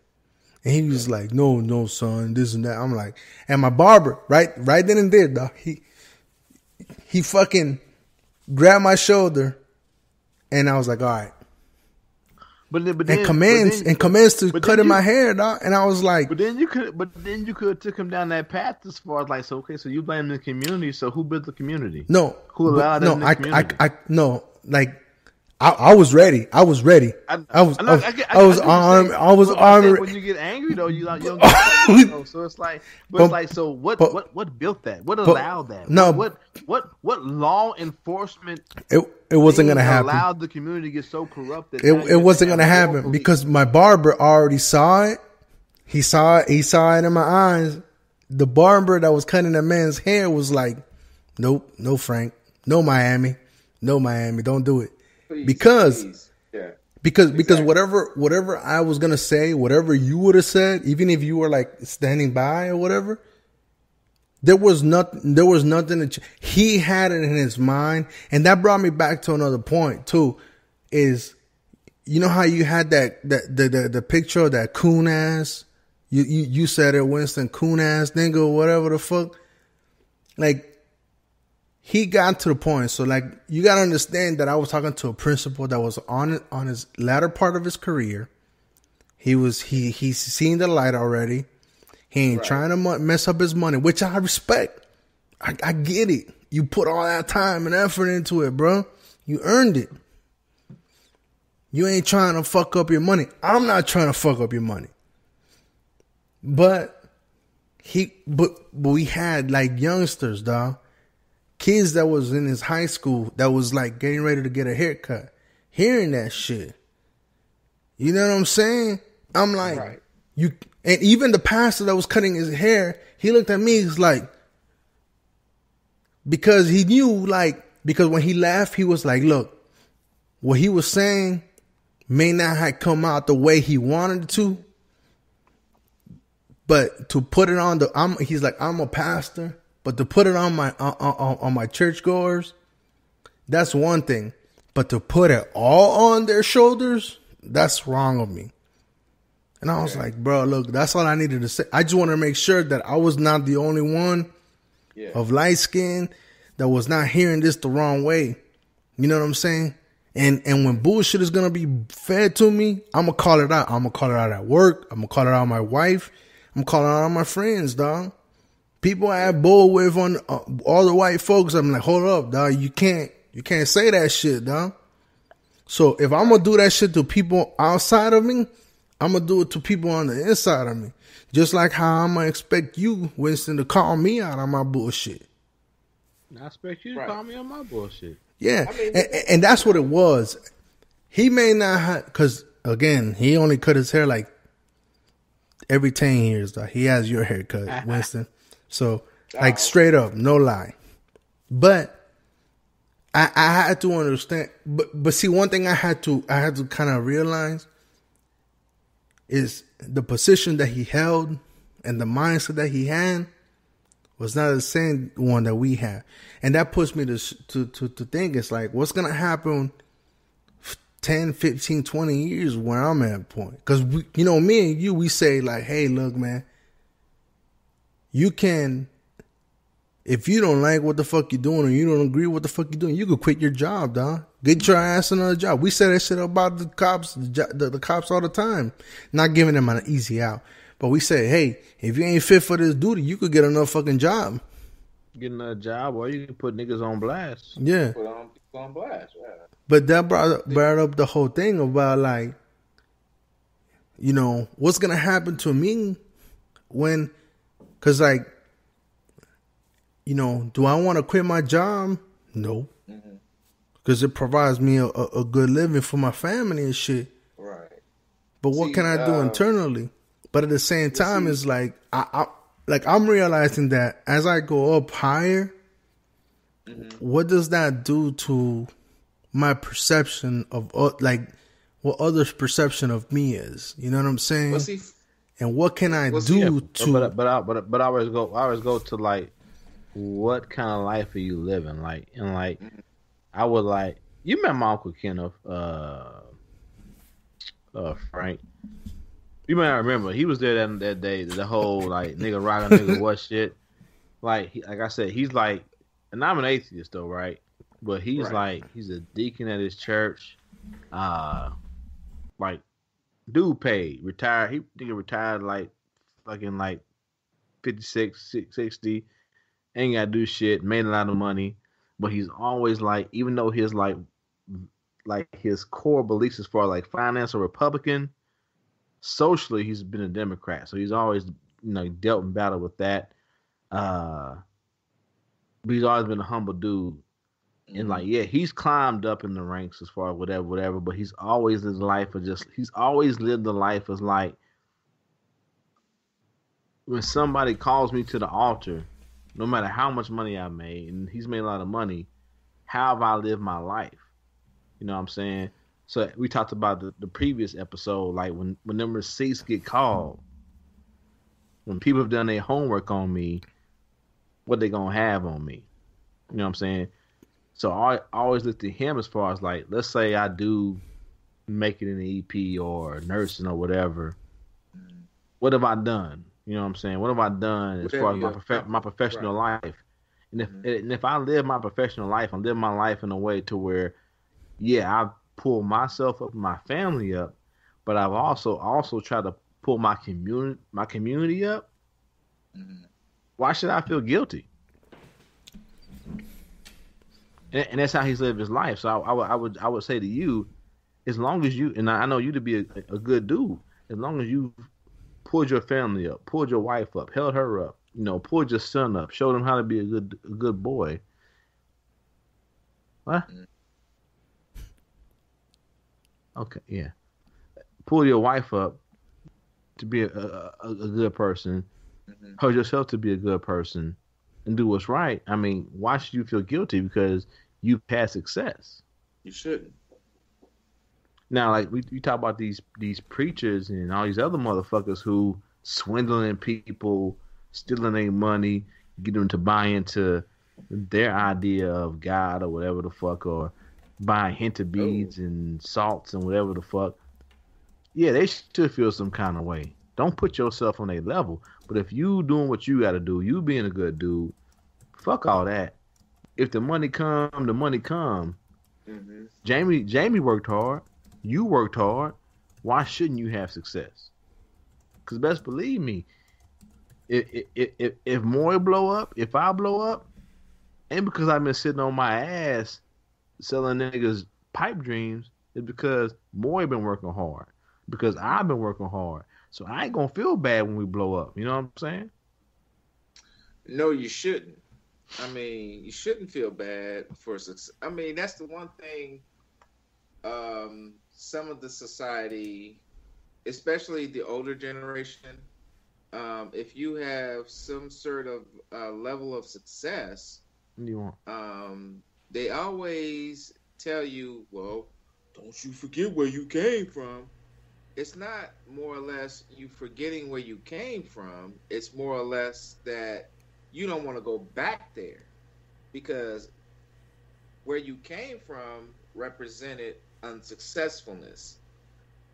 And he was like, no, son, this and that. I'm like, and my barber, right then and there, dog, he fucking grabbed my shoulder, and I was like, all right. And commenced to cutting my hair, dog. And I was like, but then you could took him down that path as far as like, so okay, so you blame the community. So who built the community? No, who allowed them in the community? I was ready. I was armed. When you get angry though, you don't get so it's like, so what built that? What allowed that? No, what law enforcement? It wasn't gonna happen. Allowed the community to get so corrupted. It wasn't gonna happen because my barber already saw it. He saw it in my eyes. The barber that was cutting the man's hair was like, nope, no Frank, no Miami, don't do it. Because whatever I was gonna say, whatever you would have said, even if you were like standing by or whatever, there was nothing. He had it in his mind, and that brought me back to another point too. Is you know how you had the picture of that coon ass? You said it, Winston, coon ass nigga or whatever the fuck. Like, he got to the point. So like, you gotta understand that I was talking to a principal that was on his latter part of his career. He's seen the light already. He ain't trying to mess up his money, which I respect. I get it. You put all that time and effort into it, bro. You earned it. You ain't trying to fuck up your money. I'm not trying to fuck up your money. But we had like youngsters, dog. Kids that was in his high school that was like getting ready to get a haircut. Hearing that shit. You know what I'm saying? I'm like, and even the pastor that was cutting his hair, he looked at me, he's like, because he knew, like, because when he laughed, he was like, look, what he was saying may not have come out the way he wanted it to, but to put it on he's like, I'm a pastor, but to put it on my churchgoers, that's one thing, but to put it all on their shoulders, that's wrong of me. And I was like, bro, look, that's all I needed to say. I just want to make sure that I was not the only one of light skin that was not hearing this the wrong way. You know what I'm saying? And when bullshit is going to be fed to me, I'm going to call it out. I'm going to call it out at work. I'm going to call it out on my wife. I'm calling it out on my friends, dog. People I have bull with on all the white folks, I'm like, hold up, dog. You can't say that shit, dog. So if I'm going to do that shit to people outside of me, I'm going to do it to people on the inside of me. Just like how I'm going to expect you, Winston, to call me out on my bullshit. I expect you to call me on my bullshit. Yeah, and that's what it was. He may not have, because again, he only cut his hair like every 10 years. Though. He has your haircut, Winston. So, like, straight up, no lie. But I had to understand. But see, one thing I had to kind of realize is the position that he held and the mindset that he had was not the same one that we have. And that puts me to think, it's like, what's going to happen 10, 15, 20 years where I'm at a point? Because, you know, me and you, we say like, hey, look, man, you can, if you don't like what the fuck you're doing or you don't agree with what the fuck you're doing, you could quit your job, dog. Get your ass another job. We say that shit about the cops, the cops all the time. Not giving them an easy out. But we say, hey, if you ain't fit for this duty, you could get another fucking job. Get another job, or you can put niggas on blast. Yeah. Put on blast, right? But that brought up the whole thing about, like, you know, what's going to happen to me when, because, like, you know, do I want to quit my job? No. Because it provides me a good living for my family and shit. Right. But what can I do internally? But at the same time, it's like, I'm realizing that as I go up higher, what does that do to my perception of, like, what others' perception of me is? You know what I'm saying? And what can I do to? But I always go to, like, what kind of life are you living? Like, and like, I would like, you met my Uncle Kenneth, Frank. You may not remember. He was there that day. The whole like nigga rockin' nigga what shit. Like like I said, he's like, and I'm an atheist though, right? But he's like, he's a deacon at his church. Like, dude paid, retired. He retired like fucking like 56, 60. Ain't gotta do shit. Made a lot of money, but he's always like, even though his like his core beliefs as far as like finance or Republican. Socially, he's been a Democrat, so he's always, you know, dealt in battle with that. But he's always been a humble dude, and like, yeah, he's climbed up in the ranks as far as whatever. But he's always lived the life of he's always lived the life as like, when somebody calls me to the altar, no matter how much money I made, and he's made a lot of money, how have I lived my life? You know what I'm saying? So we talked about the previous episode, like when them receipts get called, when people have done their homework on me, what they gonna have on me? You know what I'm saying? So I always look to him as far as like, let's say I do make it in the EP or nursing or whatever. What have I done? You know what I'm saying? What have I done as far as my professional life? And if I live my professional life, I live my life in a way to where, yeah, I've pull myself up, my family up, but I've also tried to pull my community up. Why should I feel guilty? And that's how he's lived his life. So I would say to you, as long as you, and I know you to be a good dude, as long as you pulled your family up, pulled your wife up, held her up, you know, pulled your son up, showed him how to be a good boy. What? Okay, yeah. Pull your wife up to be a good person. Hold yourself to be a good person and do what's right. I mean, why should you feel guilty because you've had success? You shouldn't. Now, like we talk about these preachers and all these other motherfuckers who swindling people, stealing their money, get them to buy into their idea of God or whatever the fuck, or buying hinter beads and salts and whatever the fuck. Yeah, they should feel some kind of way. Don't put yourself on their level. But if you doing what you got to do, you being a good dude, fuck all that. If the money come, the money come. Jamie worked hard. You worked hard. Why shouldn't you have success? Because best believe me, if Maury blow up, if I blow up, ain't because I've been sitting on my ass selling niggas pipe dreams, is because Maury been working hard. Because I've been working hard. So I ain't gonna feel bad when we blow up. You know what I'm saying? No, you shouldn't. I mean, you shouldn't feel bad for success. I mean, that's the one thing some of the society, especially the older generation, if you have some sort of level of success, they always tell you, well, don't you forget where you came from. It's not more or less you forgetting where you came from. It's more or less that you don't want to go back there because where you came from represented unsuccessfulness.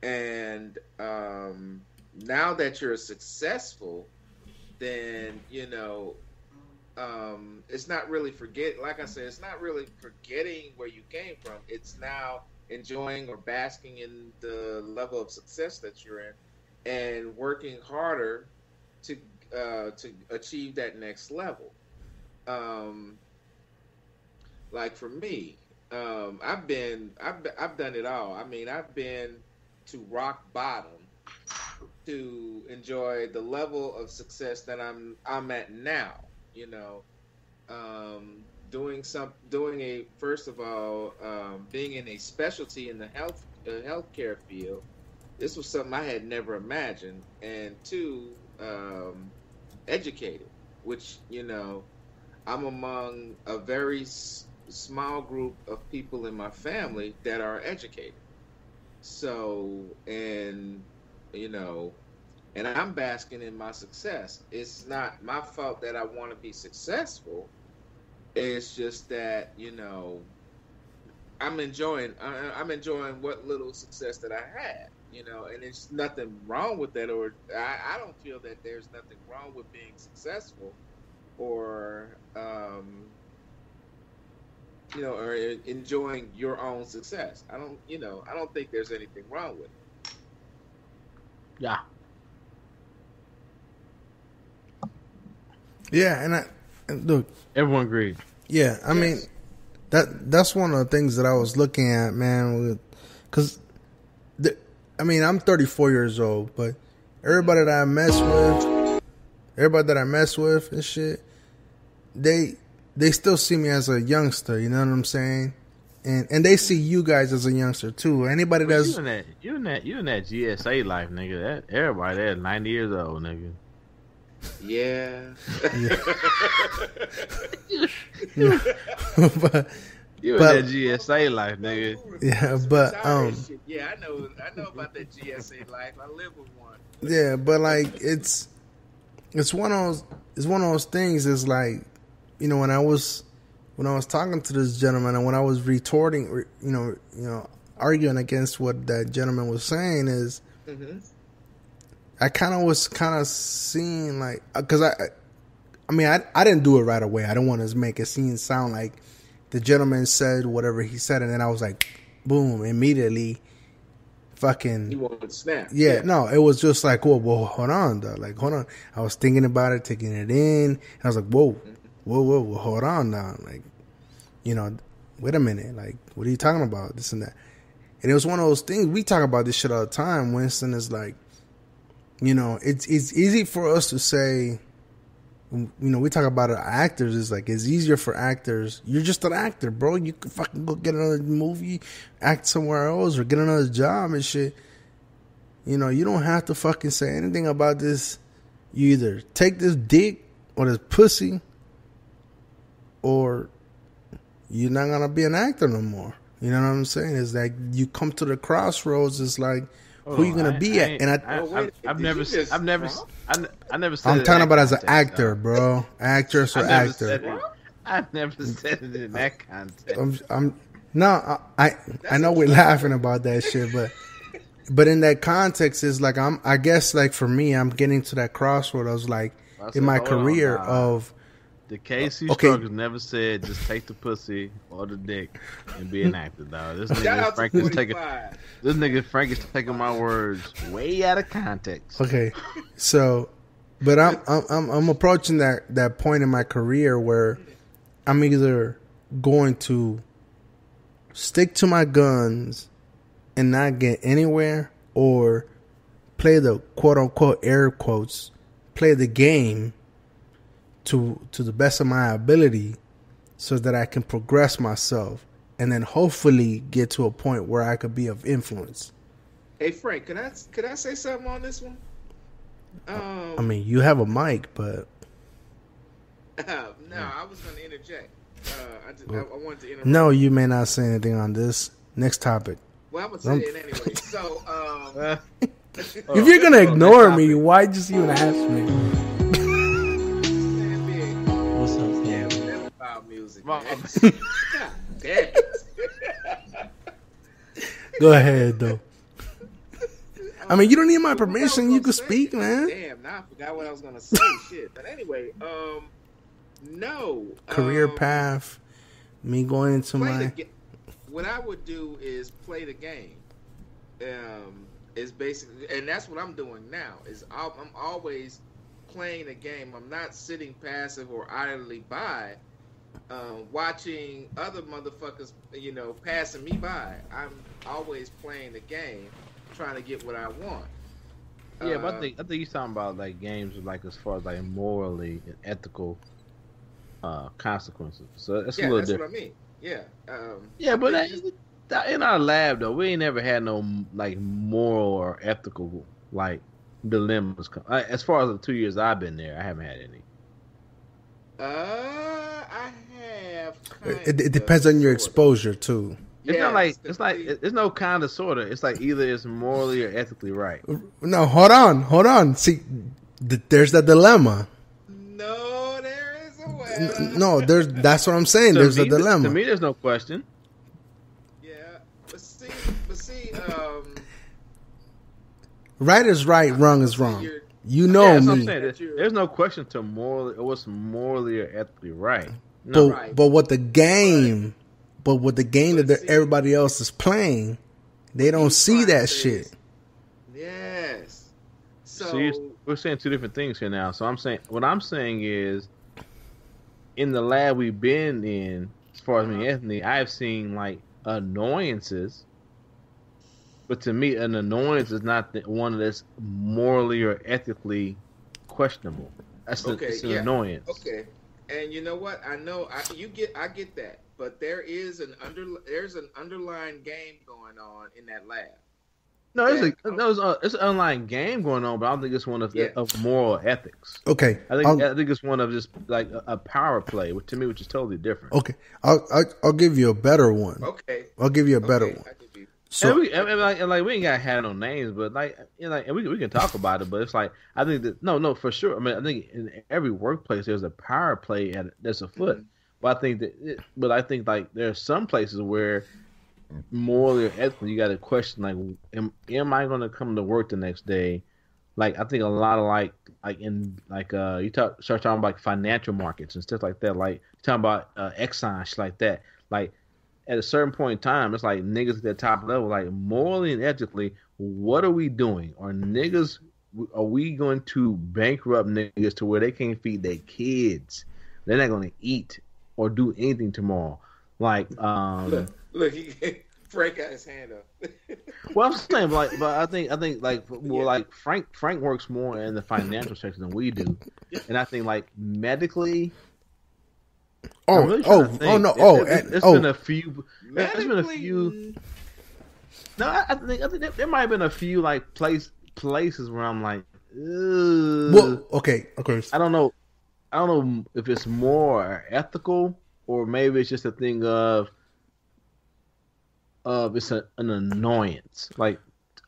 And now that you're successful, then, you know, it's not really like I said, it's not really forgetting where you came from. It's now enjoying or basking in the level of success that you're in and working harder to achieve that next level. Like for me, I've done it all. I mean, I've been to rock bottom to enjoy the level of success that I'm at now. You know, being in a specialty in the healthcare field. This was something I had never imagined, and two, educated, which, you know, I'm among a very small group of people in my family that are educated. So, and, you know, and I'm basking in my success. It's not my fault that I want to be successful. It's just that, you know, I'm enjoying what little success that I had, you know, and there's nothing wrong with that, or I don't feel that there's nothing wrong with being successful or, you know, or enjoying your own success. I don't think there's anything wrong with it. Yeah. Yeah, and look, everyone agreed. Yeah, I mean, that's one of the things that I was looking at, man. Because, I mean, I'm 34 years old, but everybody that I mess with and shit, they still see me as a youngster. You know what I'm saying? And they see you guys as a youngster too. Anybody that's you in that GSA life, nigga. That everybody there 90 years old, nigga. Yeah. but you in that GSA life, nigga. Yeah, but yeah, I know about that GSA life. I live with one. Yeah, but like it's one of those things. It's like, you know, when I was talking to this gentleman and when I was retorting, you know, arguing against what that gentleman was saying is. Mm-hmm. I was seeing like, because I mean, I didn't do it right away. I don't want to make it sound like the gentleman said whatever he said, and then I was like, boom, immediately, fucking. You wanted to snap? Yeah, no, it was just like, well, hold on, though. Like, hold on. I was thinking about it, taking it in. And I was like, whoa, hold on now. Like, you know, wait a minute. Like, what are you talking about? This and that. And it was one of those things. We talk about this shit all the time. Winston is like, you know, it's easy for us to say, you know, we talk about it, actors. It's like, it's easier for actors. You're just an actor, bro. You can fucking go get another movie, act somewhere else, or get another job and shit. You know, you don't have to fucking say anything about this. You either take this dick or this pussy, or you're not going to be an actor no more. You know what I'm saying? It's like you come to the crossroads. It's like, who you gonna be at? And I've never said. I'm talking about as an actor, bro. Actress or actor. I've never said it in that context. I know we're laughing about that shit, but in that context, it's like I guess like for me, I'm getting to that crossroad. I was like in my career of. The KC Struggles never said just take the pussy or the dick and be an actor, dog. This nigga Frank is taking my words way out of context. Okay, so, but I'm approaching that point in my career where I'm either going to stick to my guns and not get anywhere, or play the quote unquote air quotes, play the game to the best of my ability so that I can progress myself and then hopefully get to a point where I could be of influence. Hey Frank, could I say something on this one? I mean, you have a mic, but no, I was going to interject. I wanted to interrupt. No, you may not say anything on this. Next topic. Well, I'm going to say it anyway. So, if you're gonna ignore me, why just even ask me? What's up, Sam? Never found music, man. God damn it. Go ahead, though. I mean, you don't need my permission. You can speak, man. Damn, now I forgot what I was gonna say. Shit. But anyway, no. Career path. Me going into my. What I would do is play the game. Is basically, and that's what I'm doing now. I'm always playing the game. I'm not sitting passive or idly by, watching other motherfuckers, passing me by. I'm always playing the game, trying to get what I want. Yeah, but I think you're talking about like games like as far as like morally and ethical consequences. So that's a little different. What I mean. Yeah. Yeah, but in our lab though, we ain't never had no like moral or ethical like dilemmas. As far as the 2 years I've been there, I haven't had any. I have. It depends on your exposure too. It's not like it's no kind of sorta. It's like either it's morally or ethically right. No, hold on. See, there's that dilemma. No, there is a way. No, that's what I'm saying. There's a dilemma. To me, there's no question. Yeah, but see, right is right, wrong is wrong. You know that's me. What I'm saying. There's no question to what's morally or ethically right. No. But what the game that everybody else is playing, they don't see that shit. Yes. So we're saying two different things here now. So what I'm saying is, in the lab we've been in, as far as me and Anthony, I've seen like annoyances. But to me, an annoyance is not one that's morally or ethically questionable. It's an annoyance. Okay, and you know what? I know I get that, but there's an underlying game going on in that lab. No, it's an underlying game going on, but I don't think it's one of moral ethics. Okay, I think it's one of just like a power play, which is totally different. Okay, I'll give you a better one. Okay, I'll give you a better one. So we ain't got had no names, but and we can talk about it. But it's like I think that no for sure. I mean, I think in every workplace there's a power play that's afoot. Mm-hmm. But I think like there are some places where morally or ethically you got to question like, am I going to come to work the next day? Like I think a lot of you start talking about like financial markets and stuff like that. Like you talking about Exxon, shit like that. Like at a certain point in time, it's like niggas at the top level, like morally and ethically, what are we doing? Are we going to bankrupt niggas to where they can't feed their kids? They're not going to eat or do anything tomorrow. Like, look, Frank got his hand up. Well, I'm saying, but I think like Frank works more in the financial sector than we do, and I think like medically. There's been a few. There's been a few. No, I think there might have been a few like places where I'm like, ugh. Well, okay. I don't know if it's more ethical or maybe it's just a thing of it's an annoyance. Like,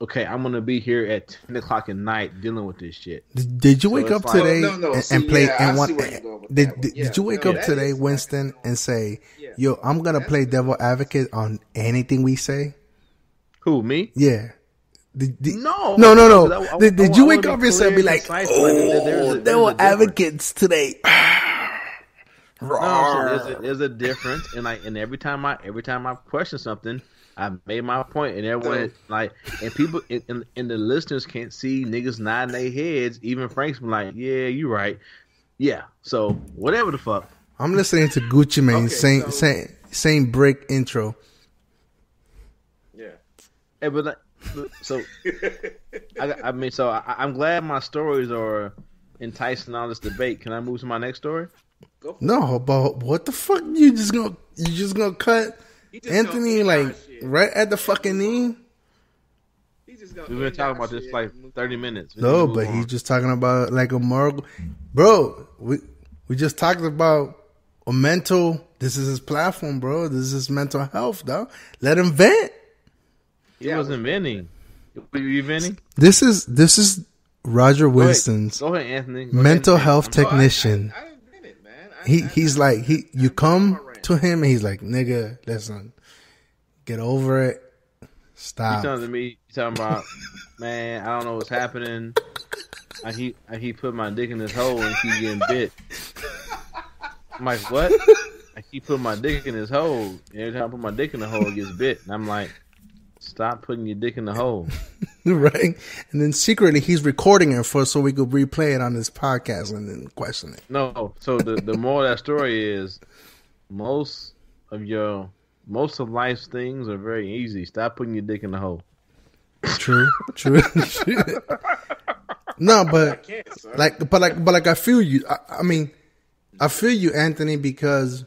okay, I'm gonna be here at 10 o'clock at night dealing with this shit. Did you wake up today and play and want? Did you wake up today, Winston, and say, "Yo, I'm gonna play devil advocate on anything we say"? Who, me? Yeah. No. Did you wake up and say, "Be like, oh, devil advocates today"? No, so there's a difference, and every time I question something, I made my point, and everyone and people and the listeners can't see niggas nodding their heads. Even Frank's been like, "Yeah, you right, yeah." So whatever the fuck. I'm listening to Gucci Mane same break intro. Yeah. Hey, but so I'm glad my stories are enticing all this debate. Can I move to my next story? No, but what the fuck? You just gonna cut? Anthony, like, right at the fucking knee. We've been talking about this for like 30 minutes. No, but he's just talking about like a moral. Bro, we just talked about a mental. This is his platform, bro. This is his mental health, though. Let him vent. He wasn't venting. Were you venting? This is Roger Winston's Go ahead, Anthony. mental health technician. I didn't vent it, man. He's like, you come to him and he's like, nigga, listen, get over it. Stop. He's talking about, man, I don't know what's happening. I keep putting my dick in this hole and keep getting bit. I'm like, what? I keep putting my dick in this hole. And every time I put my dick in the hole, it gets bit. And I'm like, stop putting your dick in the hole. Right? And then secretly he's recording it so we could replay it on this podcast and then question it. No. So the moral of that story is most of life's things are very easy. Stop putting your dick in the hole. True. No, but I feel you. I mean, I feel you, Anthony, because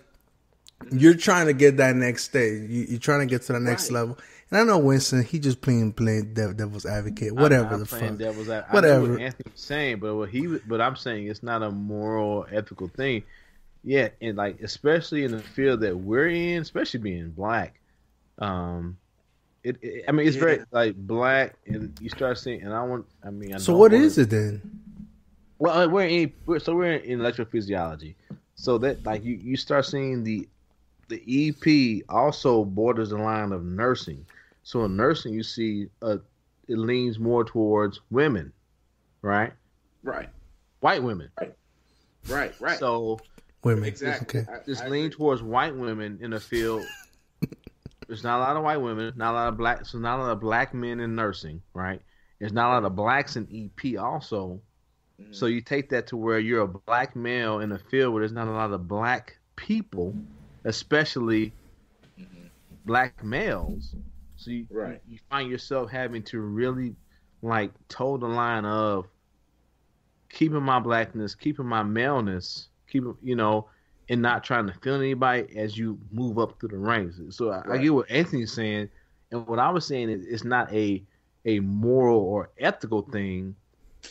you're trying to get that next stage. You're trying to get to the next level. And I know Winston, he just playing devil's advocate, whatever the fuck. Whatever. I know what Anthony's saying, but I'm saying it's not a moral, ethical thing. Yeah, and like especially in the field that we're in, especially being black, it's very like black, and you start seeing, and So what is it then? Well, we're in electrophysiology, so that like you start seeing the EP also borders the line of nursing. So in nursing, you see it leans more towards women, right? Right. White women. Right. So women, exactly. Okay. Just lean towards white women in the field. There's not a lot of white women, not a lot of black. So not a lot of black men in nursing, right? There's not a lot of blacks in EP also. Mm-hmm. So you take that to where you're a black male in a field where there's not a lot of black people, especially black males. So you find yourself having to really like toe the line of keeping my blackness, keeping my maleness, and not trying to feel anybody as you move up through the ranks. So I get what Anthony's saying, and what I was saying is it's not a moral or ethical thing.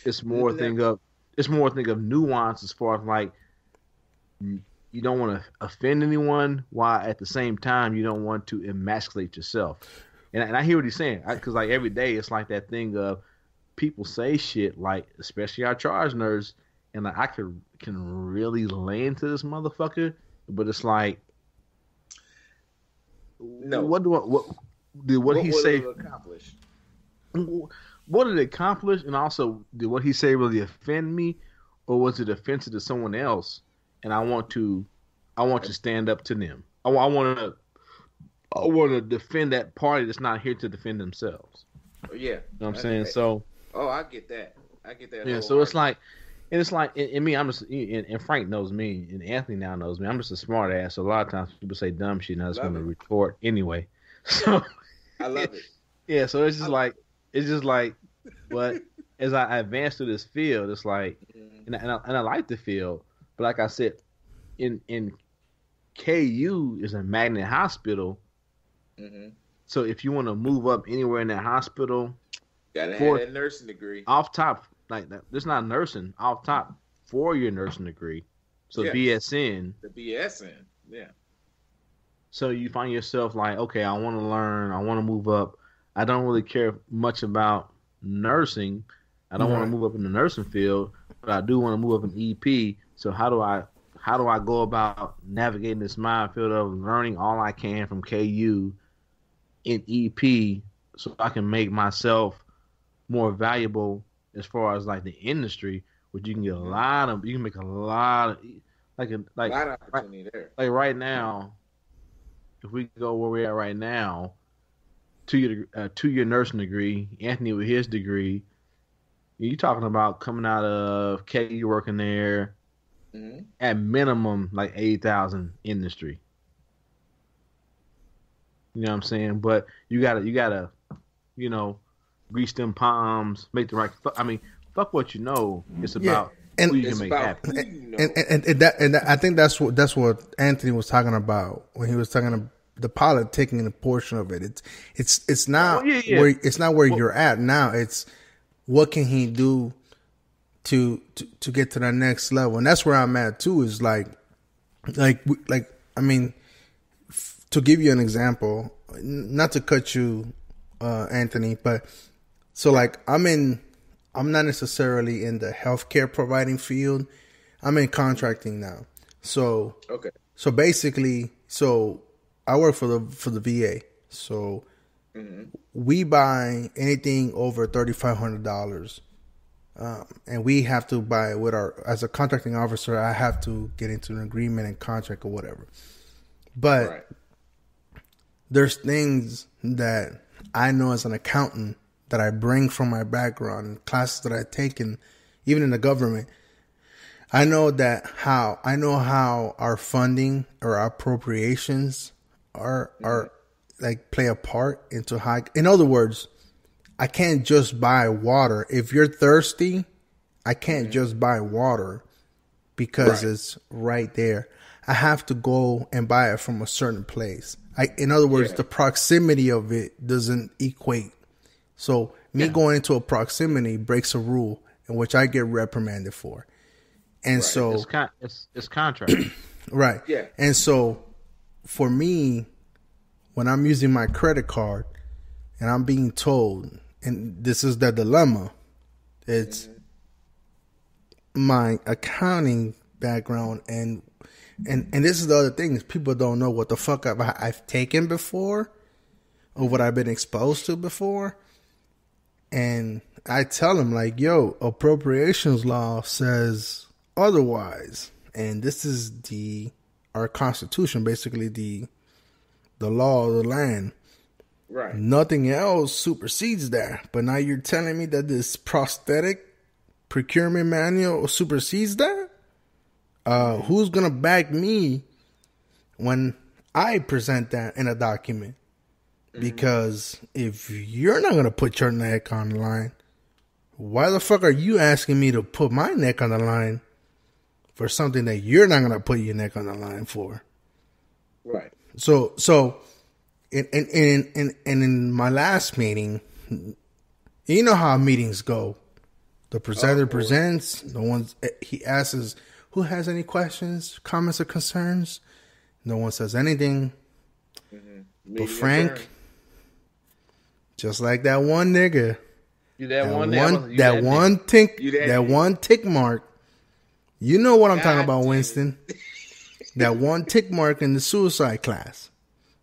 It's more a thing of nuance as far as like you don't want to offend anyone while at the same time you don't want to emasculate yourself. And I hear what he's saying, because like every day it's like that thing of people say shit like, especially our charge nurse, and like I can really lay into this motherfucker, but it's like, no. What did he say? Accomplish? What did it accomplish? And also, did what he say really offend me, or was it offensive to someone else? And I want to stand up to them. I want to defend that party that's not here to defend themselves. Oh, yeah. You know what I'm saying? So. Oh, I get that. Yeah. So it's like, and me, I'm just, and Frank knows me, and Anthony now knows me. I'm just a smart ass. So a lot of times people say dumb shit, and I just want to retort anyway. So. I love it. Yeah. So it's just like, but as I advance through this field, it's like, and I like the field, but like I said, in KU is a magnet hospital. Mm-hmm. So if you want to move up anywhere in that hospital, gotta have that nursing degree. Off top, like that, there's not nursing. Off top, 4-year nursing degree. So BSN. The BSN, yeah. So you find yourself like, okay, I want to learn. I want to move up. I don't really care much about nursing. I don't want to move up in the nursing field, but I do want to move up in EP. So how do I go about navigating this minefield of learning all I can from KU in EP so I can make myself more valuable as far as like the industry, which you can get you can make a lot of opportunity there. Like right now, if we go where we're at right now, 2-year nursing degree, Anthony with his degree, you're talking about coming out of KU working there at minimum like 80,000 industry. You know what I'm saying? But you gotta, grease them palms, make the right. Fuck what you know. It's about who you can make happen. And I think that's what Anthony was talking about when he was talking the politicking a portion of it. It's not yeah. where it's not where you're at now. It's what can he do to get to the next level, and that's where I'm at too. Is like I mean, to give you an example, not to cut you, Anthony, but so like I'm not necessarily in the healthcare providing field. I'm in contracting now. So Okay. So basically, I work for the VA. So we buy anything over $3,500, and we have to buy with as a contracting officer. I have to get into an agreement and contract or whatever. But there's things that I know as an accountant that I bring from my background and classes that I've taken, even in the government. I know how our funding or our appropriations are like play a part into how. In other words, I can't just buy water. If you're thirsty, I can't just buy water because it's right there. I have to go and buy it from a certain place. In other words, the proximity of it doesn't equate. So me going into a proximity breaks a rule in which I get reprimanded for. And so it's contract. Right. Yeah. And so for me, when I'm using my credit card and I'm being told, and this is the dilemma, it's my accounting background and this is the other thing is people don't know what the fuck I've taken before or what I've been exposed to before. And I tell them like, yo, appropriations law says otherwise, and this is our Constitution, basically the law of the land. Right. Nothing else supersedes that. But now you're telling me that this prosthetic procurement manual supersedes that? Who's gonna back me when I present that in a document? Because if you're not gonna put your neck on the line, why the fuck are you asking me to put my neck on the line for something that you're not gonna put your neck on the line for? Right. So in my last meeting, you know how meetings go. The presenter presents, the ones he asks, who has any questions, comments, or concerns? No one says anything. But Frank, just like that one nigga, that one tick mark. You know what I'm talking about, Winston. That one tick mark in the suicide class.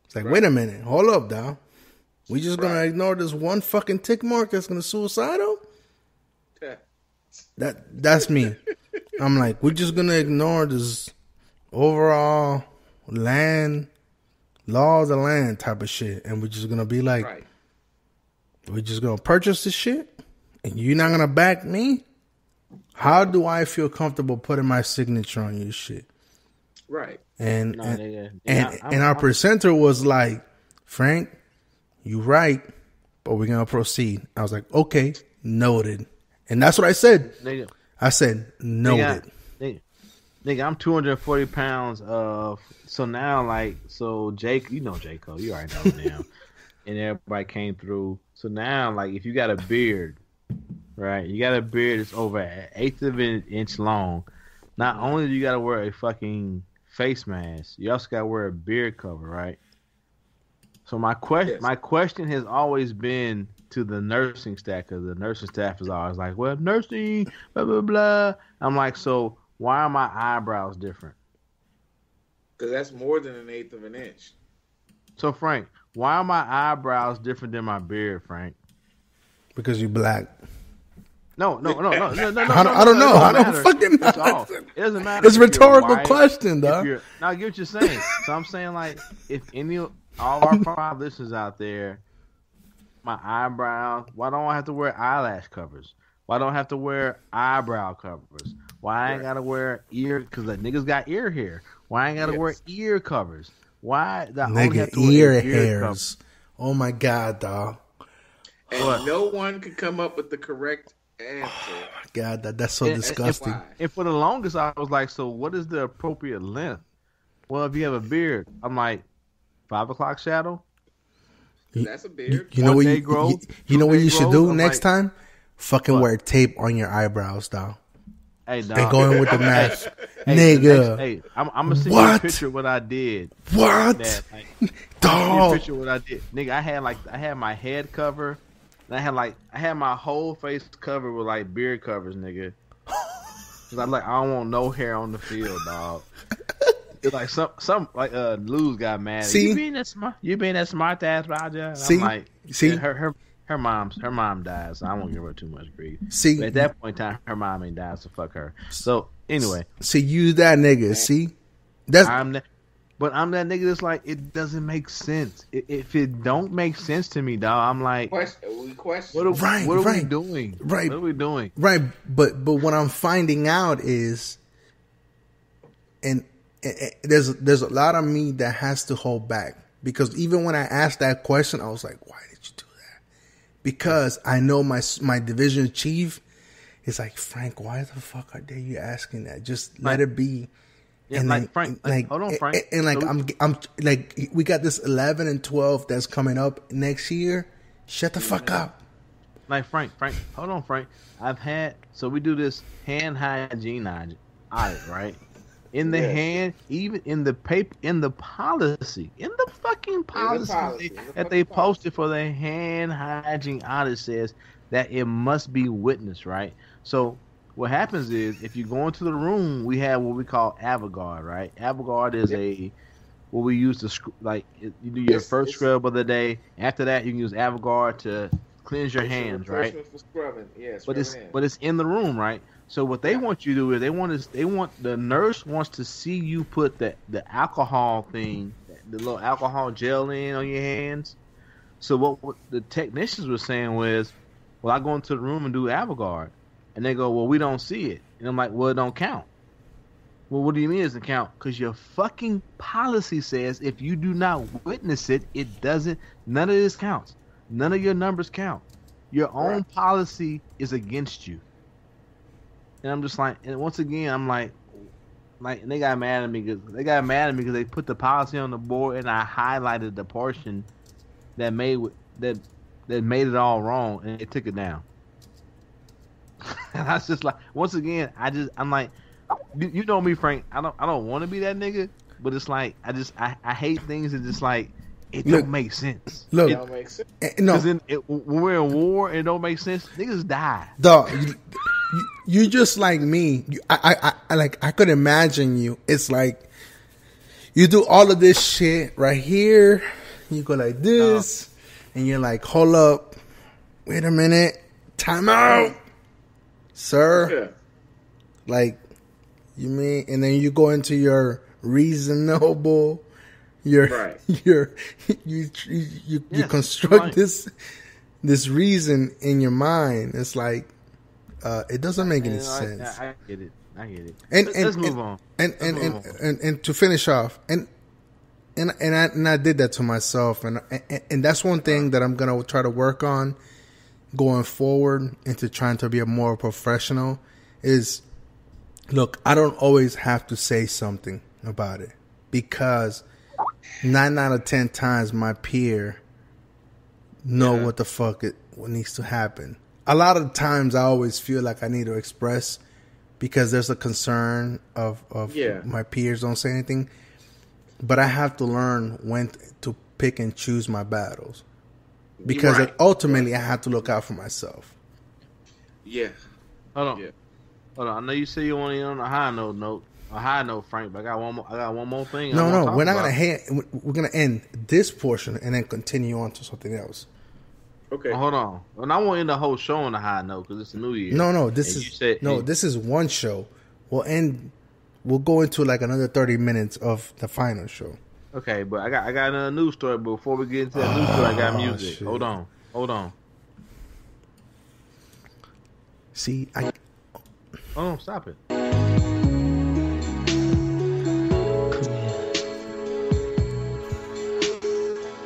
It's like, wait a minute, hold up, dog. We just gonna ignore this one fucking tick mark that's gonna suicidal? That's me. I'm like, we're just gonna ignore this overall land law of the land type of shit, and we're just gonna be like, we're just gonna purchase this shit, and you're not gonna back me. How do I feel comfortable putting my signature on your shit? Right. And our presenter was like, Frank, you right, but we're gonna proceed. I was like, okay, noted. And that's what I said. Nigga. I said, noted. Nigga, I'm 240 pounds of. So now, like, Jake, you know Jaco, you already know now, and everybody came through. So now, like, if you got a beard, right? You got a beard that's over an eighth of an inch long. Not only do you got to wear a fucking face mask, you also got to wear a beard cover, right? So my question has always been to the nursing staff, because the nursing staff is always like, well, nursing, blah, blah, blah. I'm like, so why are my eyebrows different? Because that's more than an eighth of an inch. So, Frank, why are my eyebrows different than my beard, Frank? Because you black. No. I don't know. I don't fucking know. It doesn't matter. It's a rhetorical question, though. Now, I get what you're saying. So I'm saying, like, if all our 5 listeners out there, my eyebrows, why don't I have to wear eyelash covers? Why don't I have to wear eyebrow covers? Why I ain't gotta wear ear? Because the niggas got ear hair. Why I ain't gotta wear ear covers? Why the only have to wear ear hairs? Covers? Oh my god, dog! And no one could come up with the correct answer. Oh my god, that's so disgusting. And for the longest, I was like, so what is the appropriate length? Well, if you have a beard, I'm like, 5 o'clock shadow. That's a beard. You know One what day you growth, you know what 2 day you should growth, do I'm next like, time? Fucking what? wear tape on your eyebrows, dog. Hey, dog. And going with the match, Hey, nigga. Hey, I'm gonna send you a What? picture of what I did. What? That, like, a Dog. picture of what I did, nigga. I had my head cover, and I had my whole face covered with like beard covers, nigga. Cause I don't want no hair on the field, dog. It's like some like Luz got mad. See? You being that smart ass, Roger. And See? I'm like, See? and her mom died, so I won't give her too much grief. See? But at that point in time, her mom ain't died, so fuck her. So anyway, See, you that nigga. See, that's I'm that nigga that's like, it doesn't make sense. If it don't make sense to me, dog, I'm like, We question. what are we right. doing? Right. What are we doing? right. But what I'm finding out is, and there's a lot of me that has to hold back, because even when I asked that question, I was like, why did you do that? Because I know my division chief is like, Frank, why the fuck are you asking that? Just let it be. Yeah, And like then- Frank, like, hold on, Frank. And like, So I'm like, we got this 11 and 12 that's coming up next year. Shut the fuck up. Like Frank, hold on, Frank. So we do this hand hygiene audit, right? In the hand, even in the paper, in the policy, in the fucking policy that they posted for the hand hygiene audit says that it must be witnessed, right? So what happens is, if you go into the room, we have what we call Avogard, right? Avogard is what we use to you do your first scrub of the day. After that, you can use Avogard to cleanse your hands, right? For scrubbing. Yeah, But it's in the room, right? So what they want you to do is the nurse wants to see you put the alcohol thing, the little alcohol gel in on your hands. So what the technicians were saying was, well, I go into the room and do Avogard, and they go, well, we don't see it, and I'm like, well, it don't count. Well, what do you mean it doesn't count? Because your fucking policy says if you do not witness it, it doesn't. None of this counts. None of your numbers count. Your own policy is against you. And I'm just like, and once again, I'm like, and they got mad at me because they put the policy on the board, and I highlighted the portion that made it all wrong, and they took it down. And I was just like, once again, I'm like, you know me, Frank. I don't want to be that nigga, but it's like I hate things that just like it don't make sense. Look, It don't make sense. no, Because when we're in war and it don't make sense, niggas die. dog, you just like me. I could imagine you. It's like you do all of this shit right here. You go like this, and you're like, hold up, wait a minute, time out, sir. Yeah. Like, you mean, and then you go into your reasonable, you construct right. this reason in your mind. It's like, it doesn't make any sense. I get it. And Let's move on. And to finish off, and I did that to myself, and that's one thing that I'm gonna try to work on going forward into trying to be a more professional is, look, I don't always have to say something about it, because 9 out of 10 times my peer know what the fuck what needs to happen. A lot of times I always feel like I need to express because there's a concern of my peers don't say anything. But I have to learn when to pick and choose my battles, because ultimately I have to look out for myself. Yeah. Hold on. Yeah. Hold on. I know you say you want to end on a high note, Frank. But I got one more thing. No, we're not gonna we're gonna end this portion and then continue on to something else. Okay. Hold on. And I won't end the whole show on a high note because it's a new year. No, this is one show. We'll go into like another 30 minutes of the final show. Okay, but I got another news story. But before we get into that news story, I got music. Shit. Hold on. See, Oh, stop it. Come here.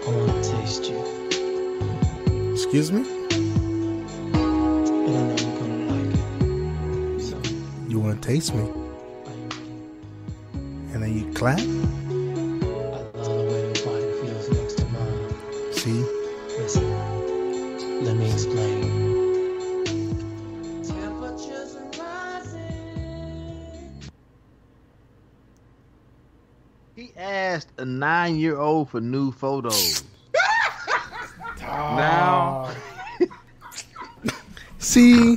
I want to taste you. excuse me? And I know you're gonna like it. So, You want to taste me? are you ready? And then you clap? I love the way your body feels asked a 9-year-old for new photos. Now, see,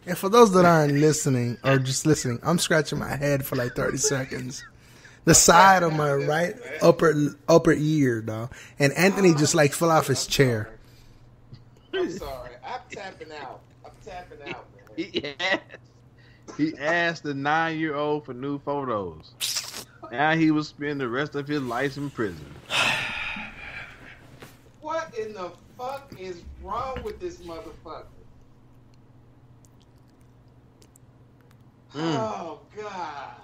and for those that aren't listening or just listening, I'm scratching my head for like 30 seconds. The side of my right upper ear, dog. And Anthony just like fell off his chair. I'm sorry. I'm tapping out, man. He asked the 9-year-old for new photos. Now he will spend the rest of his life in prison. What in the fuck is wrong with this motherfucker? Oh God.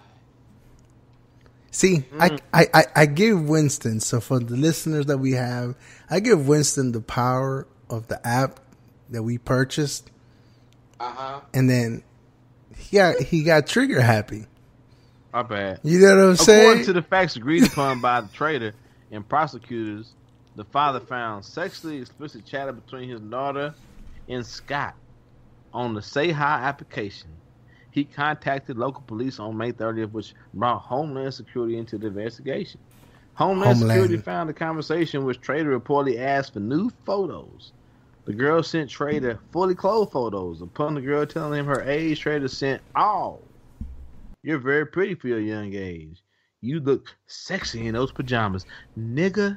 See, I give Winston, so for the listeners that we have, I give Winston the power of the app that we purchased. And then he got trigger happy. My bad. You know what I'm saying? According to the facts agreed upon by the trader and prosecutors, the father found sexually explicit chatter between his daughter and Scott on the Say Hi application. He contacted local police on May 30th, which brought Homeland Security into the investigation. Homeland Security found the conversation which Trader reportedly asked for new photos. The girl sent Trader fully clothed photos. Upon the girl telling him her age, Trader sent, "Oh, you're very pretty for your young age. You look sexy in those pajamas, nigga."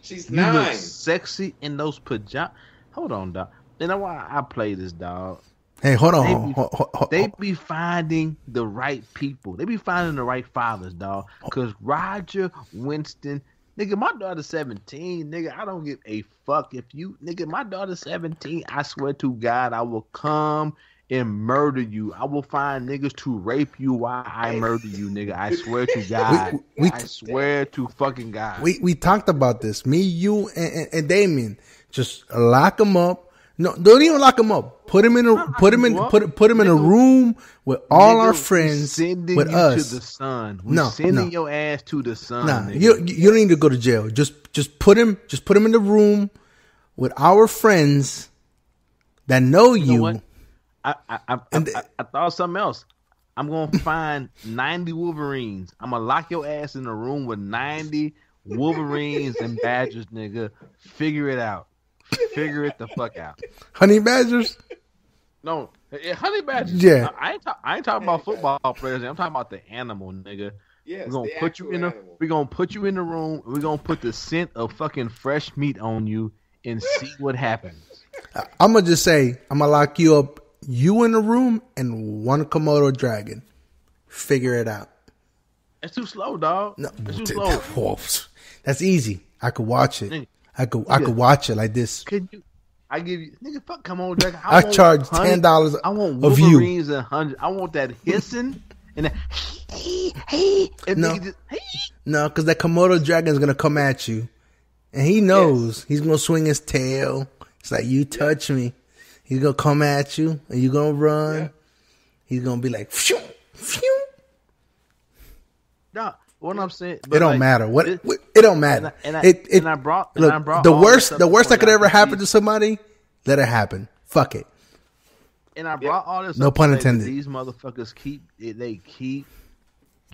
She's you 9. look sexy in those pajamas. Hold on, dog. You know why I play this, dog? Hey, hold on. They be finding the right people. They be finding the right fathers, dog. Because Roger Winston, nigga, my daughter's 17, nigga. I don't give a fuck if you, nigga, my daughter's 17. I swear to God, I will come and murder you. I will find niggas to rape you while I murder you, nigga. I swear to God. I swear to fucking God. We talked about this. Me, you, and Damien. Just lock them up. No, don't even lock him up. Put him in a room with all our friends with us. To the sun. We're sending your ass to the sun. Nah, you don't need to go to jail. Just put him in the room with our friends that know you. Know what? I thought something else. I'm gonna find 90 Wolverines. I'm gonna lock your ass in a room with 90 Wolverines and Badgers, nigga. Figure it out. Figure it the fuck out. Honey badgers? No, honey badgers. Yeah, I ain't talking about football players. I'm talking about the animal, nigga. Yes, we're gonna put you in the room. We're gonna put the scent of fucking fresh meat on you and see what happens. I'm gonna just say I'm gonna lock you up. You in the room and one Komodo dragon. Figure it out. That's too slow, dog. No, that's too slow. That's easy. I could watch it. I could watch it like this. I give you, nigga, fuck, come on, Dragon. I charge $10 I want of Wolverines and 100. I want that hissing and that no, because that Komodo dragon is gonna come at you, and he knows he's gonna swing his tail. It's like you touch me, he's gonna come at you, and you're gonna run. Yeah. He's gonna be like, phew, phew. Nah. What I'm saying, it don't matter. It don't matter. The worst that could ever happen to somebody, let it happen. Fuck it. And I brought all this. No pun intended. These motherfuckers keep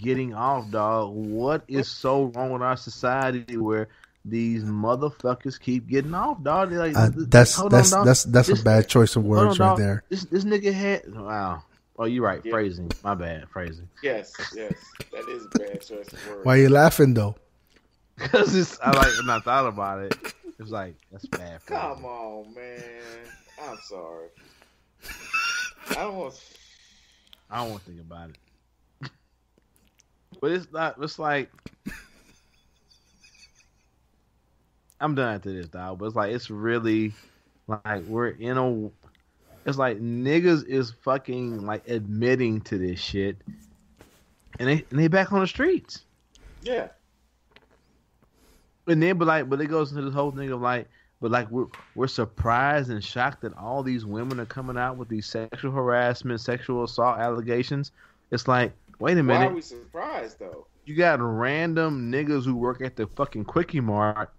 getting off, dog. What is so wrong with our society where these motherfuckers keep getting off, dog? Like, that's a bad choice of words right there. This nigga had wow. Oh, you're right. Yeah. Phrasing. My bad. Phrasing. Yes. That is a bad choice of words. Why are you laughing, though? Because when I thought about it, it's like, that's bad. Come on, man. I'm sorry. I don't want to think about it. But it's like, I'm done after this, dog. But it's like, it's really, like, we're in a... It's like niggas is fucking like admitting to this shit, and they back on the streets. Yeah. And then, but it goes into this whole thing of like, we're surprised and shocked that all these women are coming out with these sexual harassment, sexual assault allegations. It's like, wait a minute. Why are we surprised though? You got random niggas who work at the fucking Quickie Mart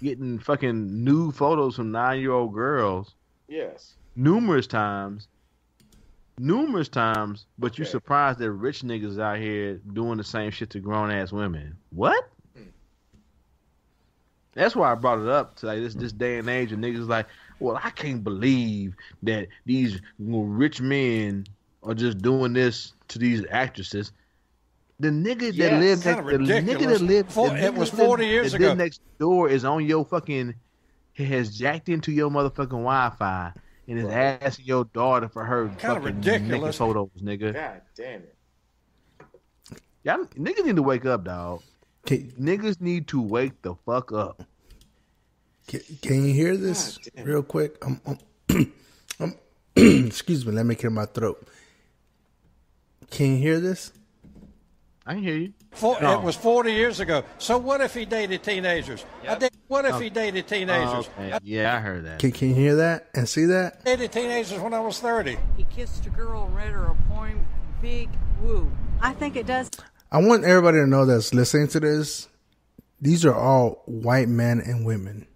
getting fucking nude photos from 9-year-old girls. Yes. Numerous times, but you surprised that rich niggas out here doing the same shit to grown ass women. What? That's why I brought it up to like this day and age, and niggas like, well, I can't believe that these rich men are just doing this to these actresses. The nigga that lived It was 40 years ago. Next door is on your fucking, has jacked into your motherfucking Wi-Fi and is asking your daughter for her Kind of fucking ridiculous naked photos, nigga. God damn it. Y'all niggas need to wake up, dog. Niggas need to wake the fuck up. Can you hear this real quick? Excuse me, let me clear my throat. Can you hear this? I can hear you. It was 40 years ago. So what if he dated teenagers? What if he dated teenagers? Okay. Yeah, I heard that. Can you hear that and see that? I dated teenagers when I was 30. He kissed a girl and read her a poem. Big woo. I think it does. I want everybody to know that's listening to this, these are all white men and women.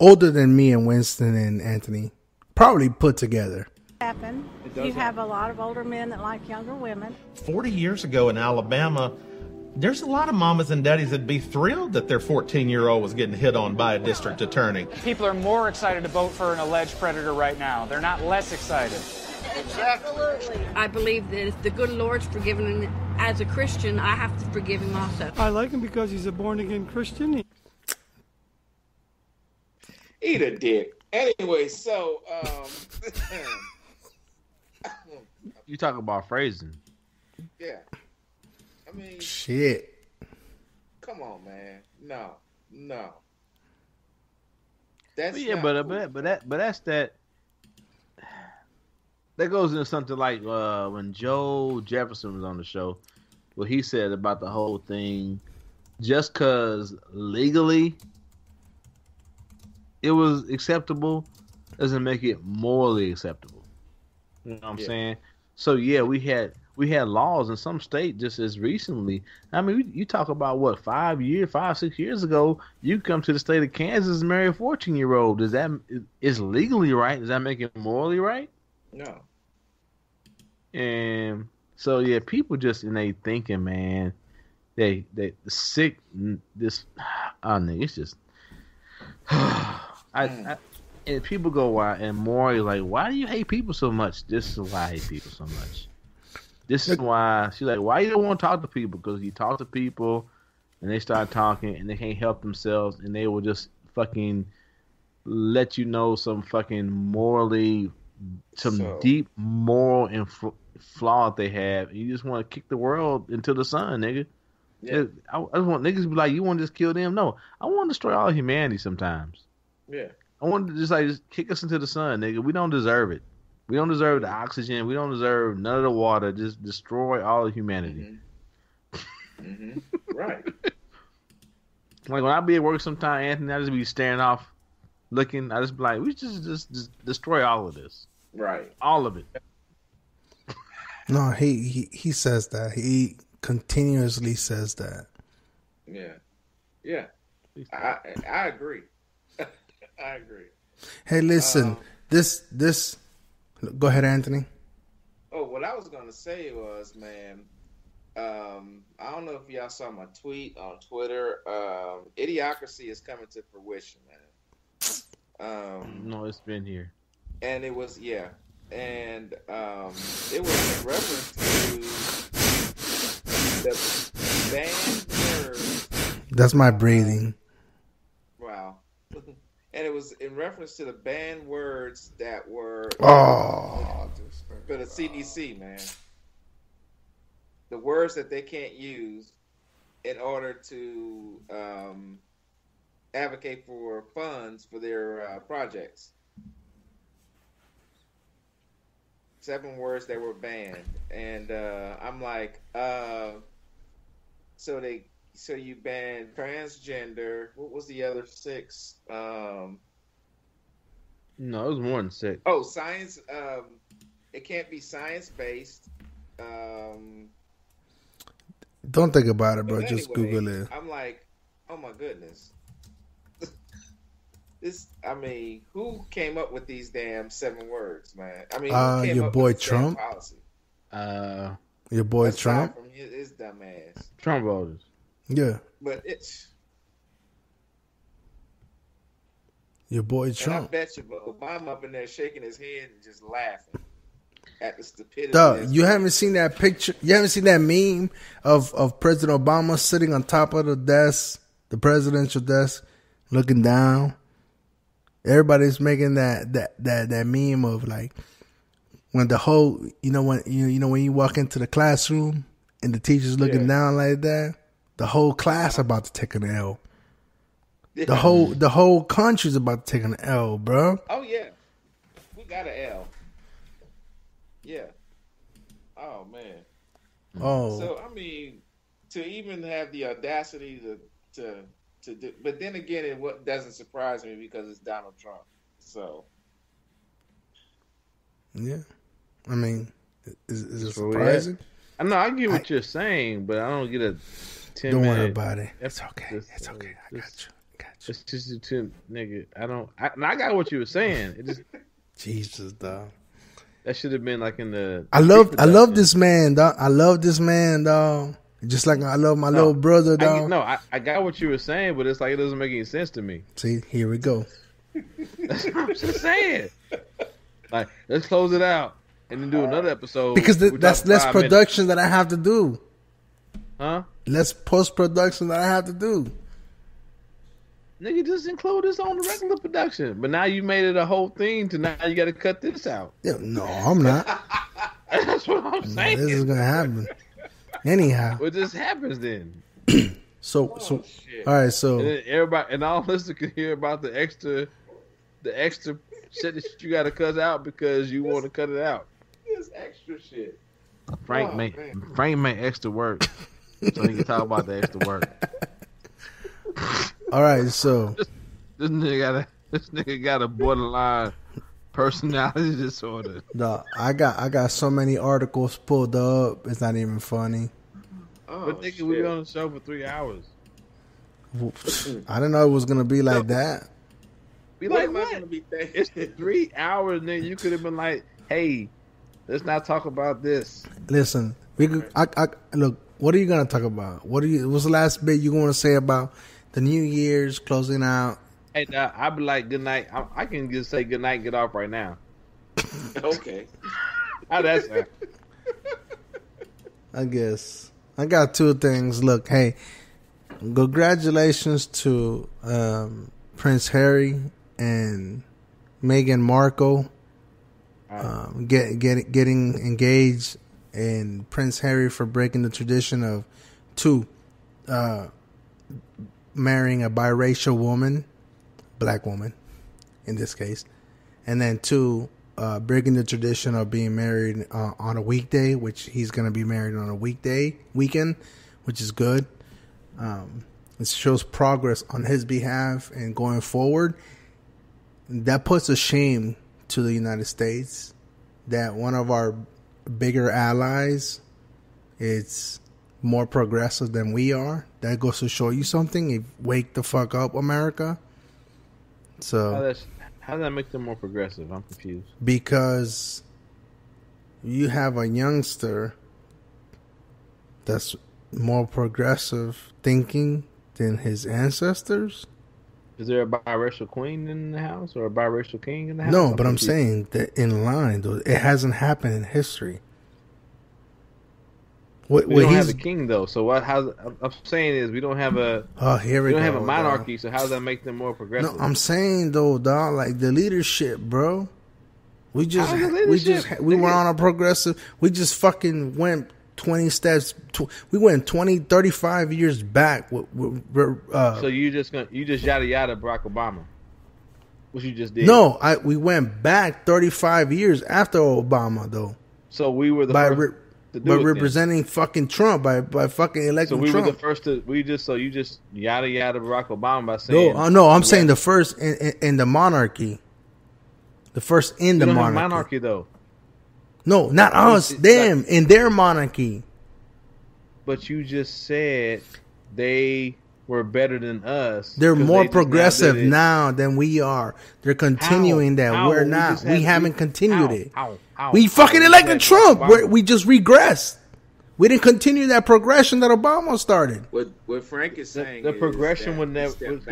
Older than me and Winston and Anthony. Probably put together. Happen. You have a lot of older men that like younger women. 40 years ago in Alabama, there's a lot of mamas and daddies that'd be thrilled that their 14-year-old was getting hit on by a district attorney. People are more excited to vote for an alleged predator right now. They're not less excited. Absolutely. I believe that if the good Lord's forgiven him as a Christian, I have to forgive him also. I like him because he's a born-again Christian. Eat a dick. Anyway, so you talk about phrasing. Yeah. I mean, shit. Come on, man. No. That's but that's that. That goes into something like when Joe Jefferson was on the show, what he said about the whole thing. Just because legally it was acceptable doesn't make it morally acceptable. You know what I'm saying? So yeah, we had laws in some state just as recently. I mean, you talk about what 5, 6 years ago, you come to the state of Kansas and marry a 14-year-old. Is legally right? Does that make it morally right? No. And so yeah, people just in they thinking, man, they sick. This, it's just. And people go, why? And Maury like, why do you hate people so much? This is why I hate people so much. This is why she's like, why you don't want to talk to people? Because you talk to people and they start talking and they can't help themselves and they will just fucking let you know some fucking morally, deep moral and flaw that they have. And you just want to kick the world into the sun, nigga. Yeah. I just want niggas to be like, you want to just kill them? No, I want to destroy all humanity sometimes. Yeah. I want to just kick us into the sun, nigga. We don't deserve it. We don't deserve the oxygen. We don't deserve none of the water. Just destroy all of humanity. Mm-hmm. Right. Like when I be at work sometime, Anthony, I just be staring off, looking. I just be like, we just destroy all of this. Right. All of it. No, he says that. He continuously says that. Yeah. Yeah. I agree. I agree. Hey, listen. This. Go ahead, Anthony. Oh, what I was gonna say was, man. I don't know if y'all saw my tweet on Twitter. Idiocracy is coming to fruition, man. No, it's been here. And it was and it was in reference to the banned word. That's my breathing. Wow. And it was in reference to the banned words that were for the CDC, man. The words that they can't use in order to advocate for funds for their projects. 7 words that were banned, and I'm like, so you banned transgender. What was the other 6? No, it was more than 6. Oh, science. It can't be science-based. Don't think about it, bro. Anyway, just Google it. I'm like, oh my goodness. I mean, who came up with these damn 7 words, man? I mean, who came your up boy with this damn Trump. policy? Your boy Aside Trump. from his dumb ass. Trump voters. Yeah, But it's. your boy And I Trump. bet you, but Obama up in there shaking his head and just laughing at the stupidity. Dog, you haven't seen that picture? You haven't seen that meme of President Obama sitting on top of the desk, the presidential desk, looking down. Everybody's making that meme of like when the whole, when you walk into the classroom and the teacher's looking down like that, the whole class about to take an L. The whole country's about to take an L, bro. Oh yeah, we got an L. Yeah. Oh man. Oh. So I mean, to even have the audacity to do, but then again, it doesn't surprise me because it's Donald Trump. So. Yeah, I mean, is it surprising? I know I get what you're saying, but I don't get a 10 Don't minute. worry about it. It's okay. It's okay. I got you. It's just a 10, nigga. I got what you were saying. It just Jesus, dog. That should have been like in the. I love this man, dog. I love this man, dog. Just like I love my little brother, dog. I got what you were saying, but it's like it doesn't make any sense to me. See, here we go. That's what I'm just saying. Like, let's close it out and then do another episode. Because that's less production that I have to do. Huh? Less post production that I have to do. Nigga, just include this on the regular production. But now you made it a whole thing to now you got to cut this out. Yeah, no, I'm not. That's what I'm saying. This is gonna happen. Anyhow. Well, this happens then. So, all right. So and then everybody and all listeners can hear about the extra shit that you got to cut out because you want to cut it out. This extra shit. Frank made extra work, so he can talk about the extra work. All right, so this nigga got a borderline personality disorder. No, I got so many articles pulled up. It's not even funny. But nigga, we on the show for 3 hours. I didn't know it was gonna be like that. Be like, what? It's 3 hours, nigga. You could have been like, hey, let's not talk about this. Listen, we could. Look. What are you gonna talk about? What's the last bit you want to say about the New Year's closing out? Hey, I'll be like, good night. I can just say good night and get off right now. Okay. How that sound? I guess I got 2 things. Look, hey, congratulations to Prince Harry and Meghan Markle getting engaged, and Prince Harry for breaking the tradition of 2 marrying a biracial woman, black woman in this case, and then 2 breaking the tradition of being married on a weekday, which he's going to be married on a weekend, which is good. It shows progress on his behalf and going forward. That puts a shame to the United States that one of our bigger allies is more progressive than we are. That goes to show you something. Wake the fuck up, America. So how does that make them more progressive? I'm confused. Because you have a youngster that's more progressive thinking than his ancestors. Is there a biracial queen in the house or a biracial king in the house? No, but I'm saying that in line, though, it hasn't happened in history. We don't have a king though, so what? How I'm saying is we don't have a. Here we don't go, have a monarchy, dog. so how does that make them more progressive? No, I'm saying though, dog, like the leadership, bro. We went on a progressive. We just fucking went 20 steps. We went 20, 35 years back. So you just yada yada Barack Obama, what you just did? No, we went back 35 years after Obama though. So we were the first. But representing fucking Trump by fucking electing Trump. So we were the first to. You just yada yada Barack Obama by saying. No, I'm saying the first in the monarchy. The first in the monarchy. Have a monarchy though. No, not us. Them in their monarchy. But you just said they were better than us. They're more just progressive now did it. now than we are. They're continuing that. How? We're We not. just We had- haven't continued it. How? We fucking elected had Trump. Obama. We just regressed. We didn't continue that progression that Obama started. What Frank is saying The is progression that would we never. stepped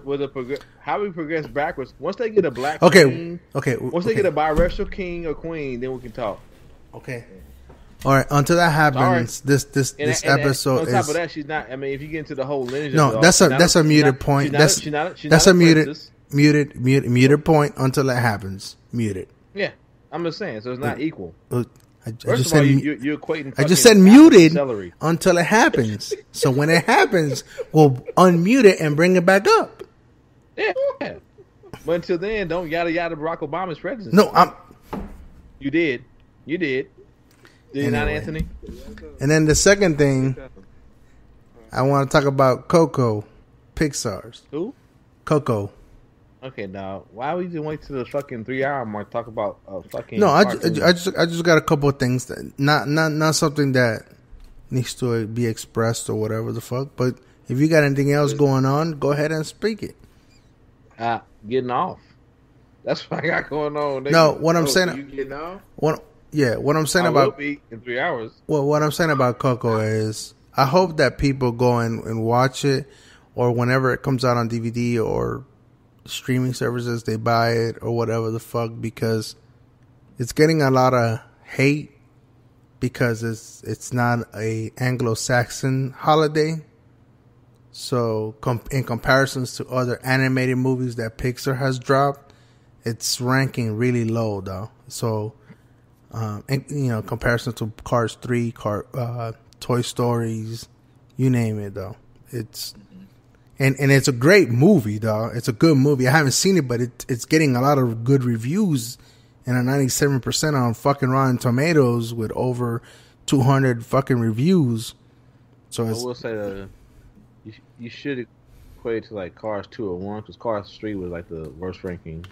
backwards. How we progress backwards? Once they get a black Okay, king, okay. Once they get a biracial king or queen, then we can talk. Okay. All right. Until that happens, this episode on is. top of that, she's not. I mean, if you get into the whole lineage, No, of it that's all, a muted point. That's a muted point until that happens. Muted. Yeah, I'm just saying. So it's not equal. I First just of all, said you're equating. I just fucking said muted celery. until it happens. So when it happens, we'll unmute it and bring it back up. Yeah. But until then, don't yada yada Barack Obama's presidency. No, You did. Did you not, Anyway. Anthony? And then the second thing, I want to talk about Coco, Pixar's. Who? Coco. Okay, now why would you wait to the fucking 3 hour mark to talk about fucking? No, I cartoon? just got a couple of things that not something that needs to be expressed or whatever the fuck. But if you got anything else going on, go ahead and speak it. Getting off. That's what I got going on. No, what I'm saying. You getting off? What I'm saying I about will be in 3 hours. Well, what I'm saying about Coco is I hope that people go and watch it, or whenever it comes out on DVD or streaming services, they buy it or whatever the fuck, because it's getting a lot of hate because it's not a Anglo-Saxon holiday. So in comparisons to other animated movies that Pixar has dropped, it's ranking really low though. So and, comparison to Cars 3, Toy Stories, you name it though. It's and it's a great movie though. It's a good movie. I haven't seen it, but it's getting a lot of good reviews and a 97% on fucking Rotten Tomatoes with over 200 fucking reviews. So I will say that you should equate to like Cars 2 or 1, because Cars 3 was like the worst ranking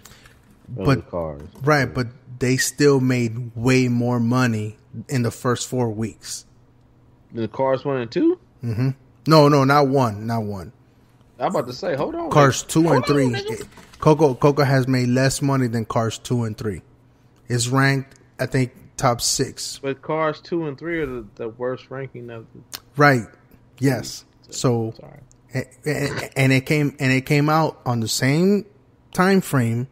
of the Cars. Right, but they still made way more money in the first 4 weeks. The Cars 1 and 2? Mm-hmm. No, not one. I'm about to say, hold on. Cars 2 and 3. Coco has made less money than Cars 2 and 3. It's ranked, I think, top 6. But Cars 2 and 3 are the worst ranking of the... Right. Yes. So, sorry. And it came out on the same time frame,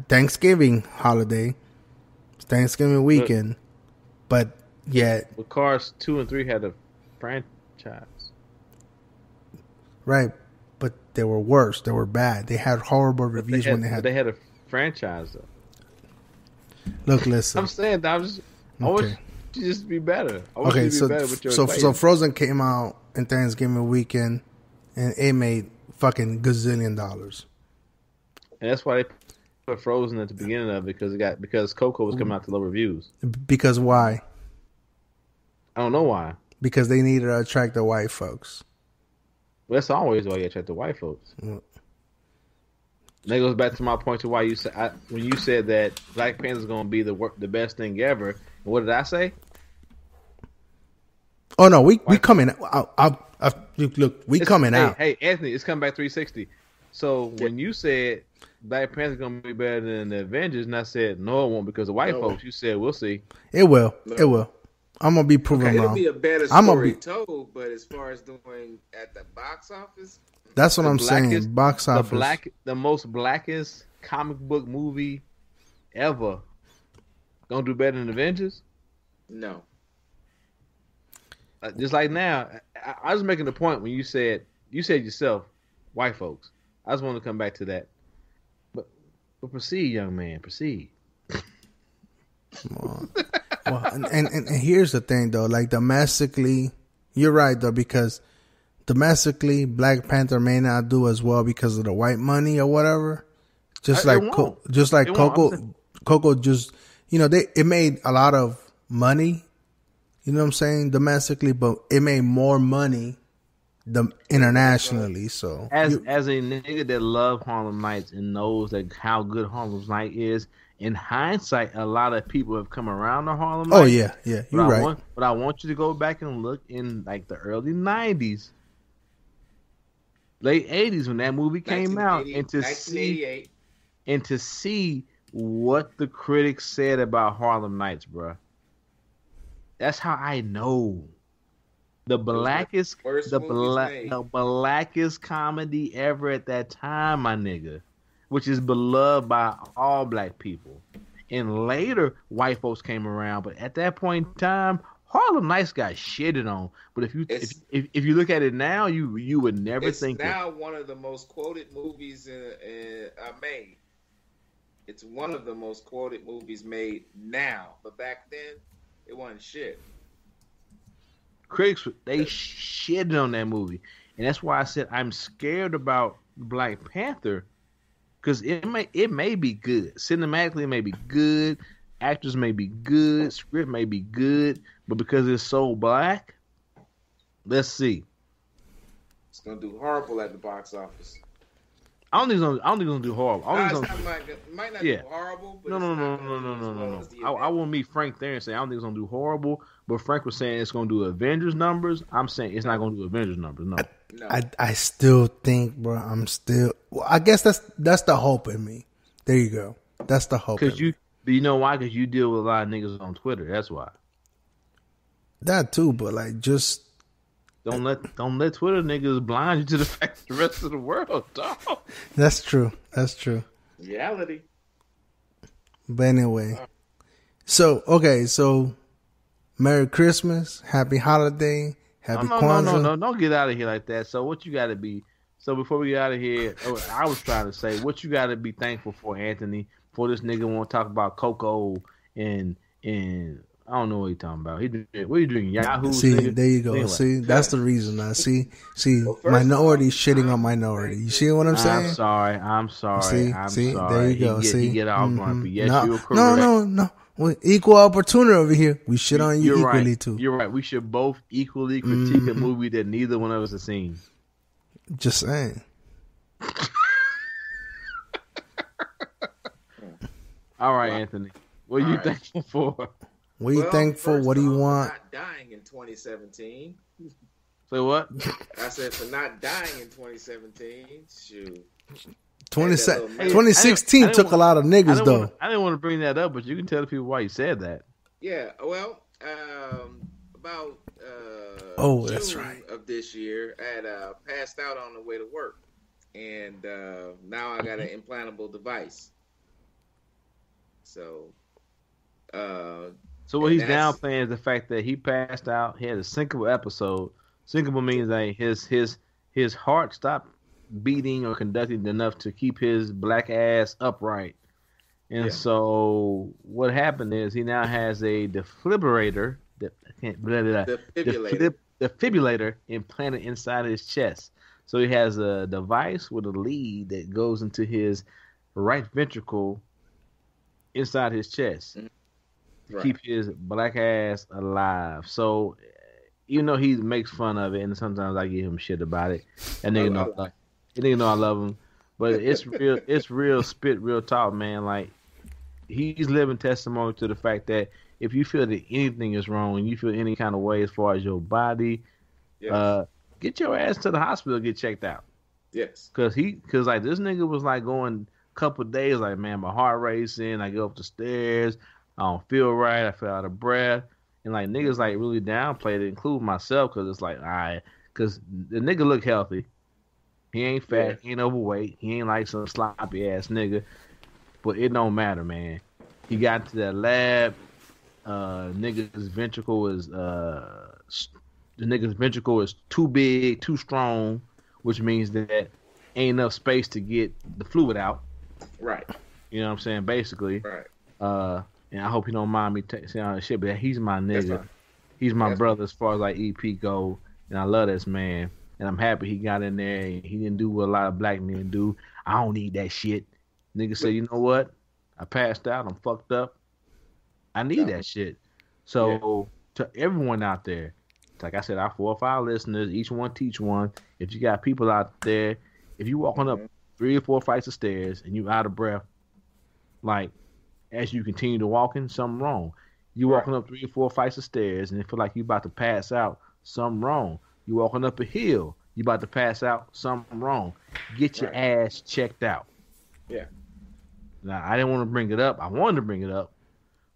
Thanksgiving holiday, Thanksgiving weekend, but yet... But Cars 2 and 3 had a franchise. Right, but they were worse. They were bad. They had horrible reviews when they had... They had a franchise, though. Look, listen. I'm saying that I want you to just be better. I want you to be better with your so equation. Frozen came out in Thanksgiving weekend, and it made fucking gazillion dollars. And that's why they put Frozen at the beginning of it, because Coco was coming out to low reviews. Because why? I don't know why. Because they needed to attract the white folks. Well, that's always why you attract the white folks. And that goes back to my point to why you said when you said that Black Panther is going to be the best thing ever. And what did I say? Oh no, we coming out. Look, we coming out. Hey, Anthony, it's coming back 360. So when you said Black Panther is going to be better than the Avengers, and I said no, it won't because of white folks, you said we'll see. It will. It will. I'm gonna be proven wrong. It'll be a better story told, but as far as doing at the box office, that's what I'm saying. Box office, the most blackest comic book movie ever, gonna do better than Avengers? No. Just like now, I was making the point when you said yourself, white folks. I just want to come back to that. But proceed, young man, proceed. Come on. Well, and here's the thing though, like domestically, you're right though, because domestically Black Panther may not do as well because of the white money or whatever. Coco just, it made a lot of money, you know what I'm saying, domestically, but it made more money internationally. So as a nigga that love Harlem Nights and knows that how good Harlem Nights is, in hindsight, a lot of people have come around to Harlem Nights. Oh yeah, you're right. But I want you to go back and look in like the early '90s. late 80s when that movie came out, and to 1988. see what the critics said about Harlem Nights, bro. That's how I know the blackest comedy ever at that time, my nigga, which is beloved by all black people. And later, white folks came around, but at that point in time, Harlem Nights got shitted on. But if you look at it now, you would never think it's now one of the most quoted movies made. It's one of the most quoted movies made now, but back then it wasn't shit. Critics, they shitted on that movie, and that's why I said I'm scared about Black Panther, because it may be good cinematically, it may be good, actors may be good, script may be good, but because it's so black, let's see. It's gonna do horrible at the box office. I don't think it's gonna do horrible. It might not do horrible, but no. I won't meet Frank there and say I don't think it's gonna do horrible. But Frank was saying it's gonna do Avengers numbers. I'm saying it's not gonna do Avengers numbers. No. I still think, bro. I guess that's the hope in me. There you go. That's the hope. Because you know why? Because you deal with a lot of niggas on Twitter. That's why. That too, but like just. Don't let Twitter niggas blind you to the fact of the rest of the world, dog. That's true. Reality. But anyway, so Merry Christmas, Happy Holiday, Happy Kwanzaa. No, don't get out of here like that. So what you got to be? So before we get out of here, I was trying to say what you got to be thankful for, Anthony. For this nigga want to talk about cocoa and I don't know what he's talking about. What are you drinking? Yahoo? See, nigga? there you go. Anyway. See, that's the reason. I see, minority shitting on minority. You see what I'm saying? I'm sorry. See, sorry. There you go. He get all grumpy. Yes, you're correct. No. Well, equal opportunity over here. We shit on you equally too. You're right. We should both equally critique a movie that neither one of us has seen. Just saying. All right, Anthony. What are you thankful for? What are you thankful? What do you want? For not dying in 2017. Say what? I said for not dying in 2017. Shoot. 2016 took a lot of niggas though. I didn't want to bring that up, but you can tell the people why you said that. Yeah. Well, about that's right. Of this year, I had passed out on the way to work, and now I got an implantable device. So. So what he's downplaying is the fact that he passed out. He had a syncable episode. Syncable means that his heart stopped beating or conducting enough to keep his black ass upright. And so what happened is he now has a defibrillator implanted inside his chest. So he has a device with a lead that goes into his right ventricle inside his chest. To keep his black ass alive. So, even though he makes fun of it, and sometimes I give him shit about it, and nigga know I love him, but it's real spit, real talk, man. Like, he's living testimony to the fact that if you feel that anything is wrong, and you feel any kind of way as far as your body, get your ass to the hospital, get checked out. Yes. Cause like this nigga was like going a couple of days, like, man, my heart racing, I go up the stairs, I don't feel right. I feel out of breath. And like niggas like really downplayed it, including myself, because it's like, all right, because the nigga look healthy. He ain't fat. He ain't overweight. He ain't like some sloppy ass nigga. But it don't matter, man. He got into that lab. Nigga's ventricle is too big, too strong, which means that ain't enough space to get the fluid out. Right. You know what I'm saying? Basically. Right. And I hope he don't mind me saying all this shit, but he's my nigga. He's my brother as far as like EP go, and I love this man. And I'm happy he got in there. And he didn't do what a lot of black men do. I don't need that shit. Nigga said, you know what? I passed out. I'm fucked up. I need that shit. So to everyone out there, like I said, our 4 or 5 listeners, each one teach one. If you got people out there, if you walking up 3 or 4 flights of stairs and you out of breath, like, as you continue to walking, something wrong. You walking up 3 or 4 flights of stairs and it feel like you about to pass out, something wrong. You walking up a hill, You about to pass out? Something wrong. Get your ass checked out. Yeah. Now, I didn't want to bring it up. I wanted to bring it up.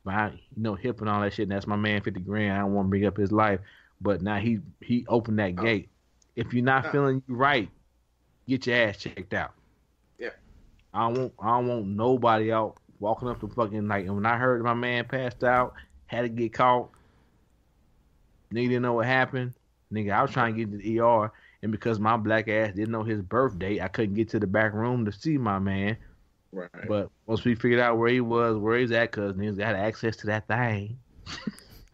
But, hip and all that shit, and that's my man, 50 grand. I don't want to bring up his life. But now he opened that gate. If you're not feeling you right, get your ass checked out. Yeah. I don't want nobody out walking up the fucking night. And when I heard my man passed out, had to get caught, nigga didn't know what happened. Nigga, I was trying to get to the ER, and because my black ass didn't know his birthday, I couldn't get to the back room to see my man. Right. But once we figured out where he was, where he's at, cause niggas got access to that thing.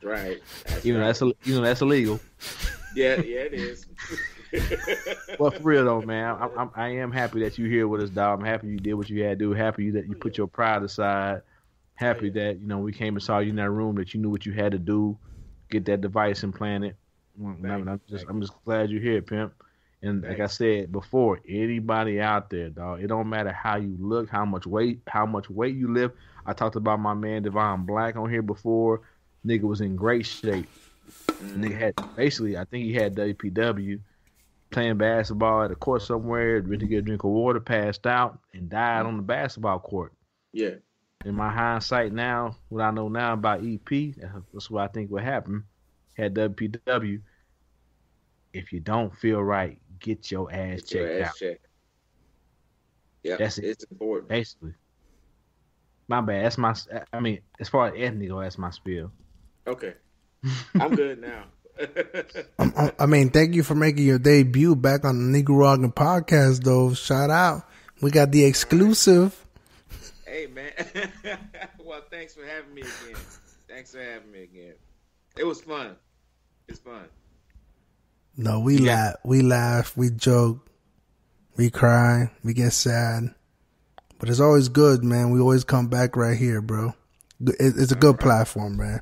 Right. That's illegal. Yeah, it is. Well, for real though, man, I am happy that you're here with us, dog. I'm happy you did what you had to do. Happy that you put your pride aside. Happy that we came and saw you in that room, that you knew what you had to do, get that device implanted. I'm just glad you're here, pimp. And like I said before, anybody out there, dog, it don't matter how you look, how much weight you lift. I talked about my man Devon Black on here before. Nigga was in great shape. Nigga had I think he had WPW, playing basketball at a court somewhere, went to get a drink of water, passed out, and died on the basketball court. Yeah. In my hindsight now, what I know now about EP, that's what I think would happen. Had WPW. If you don't feel right, get your ass checked out. Yeah, that's it. It's important. Basically. My bad. That's my. I mean, as far as Anthony goes, that's my spiel. Okay. I'm good now. I mean, thank you for making your debut back on the Nicaraguan podcast, though. Shout out. We got the exclusive. Hey, man. Well, thanks for having me again. It was fun. It's fun. No, we laugh, we joke, we cry, we get sad. But it's always good, man. We always come back right here, bro. It's a good platform, man.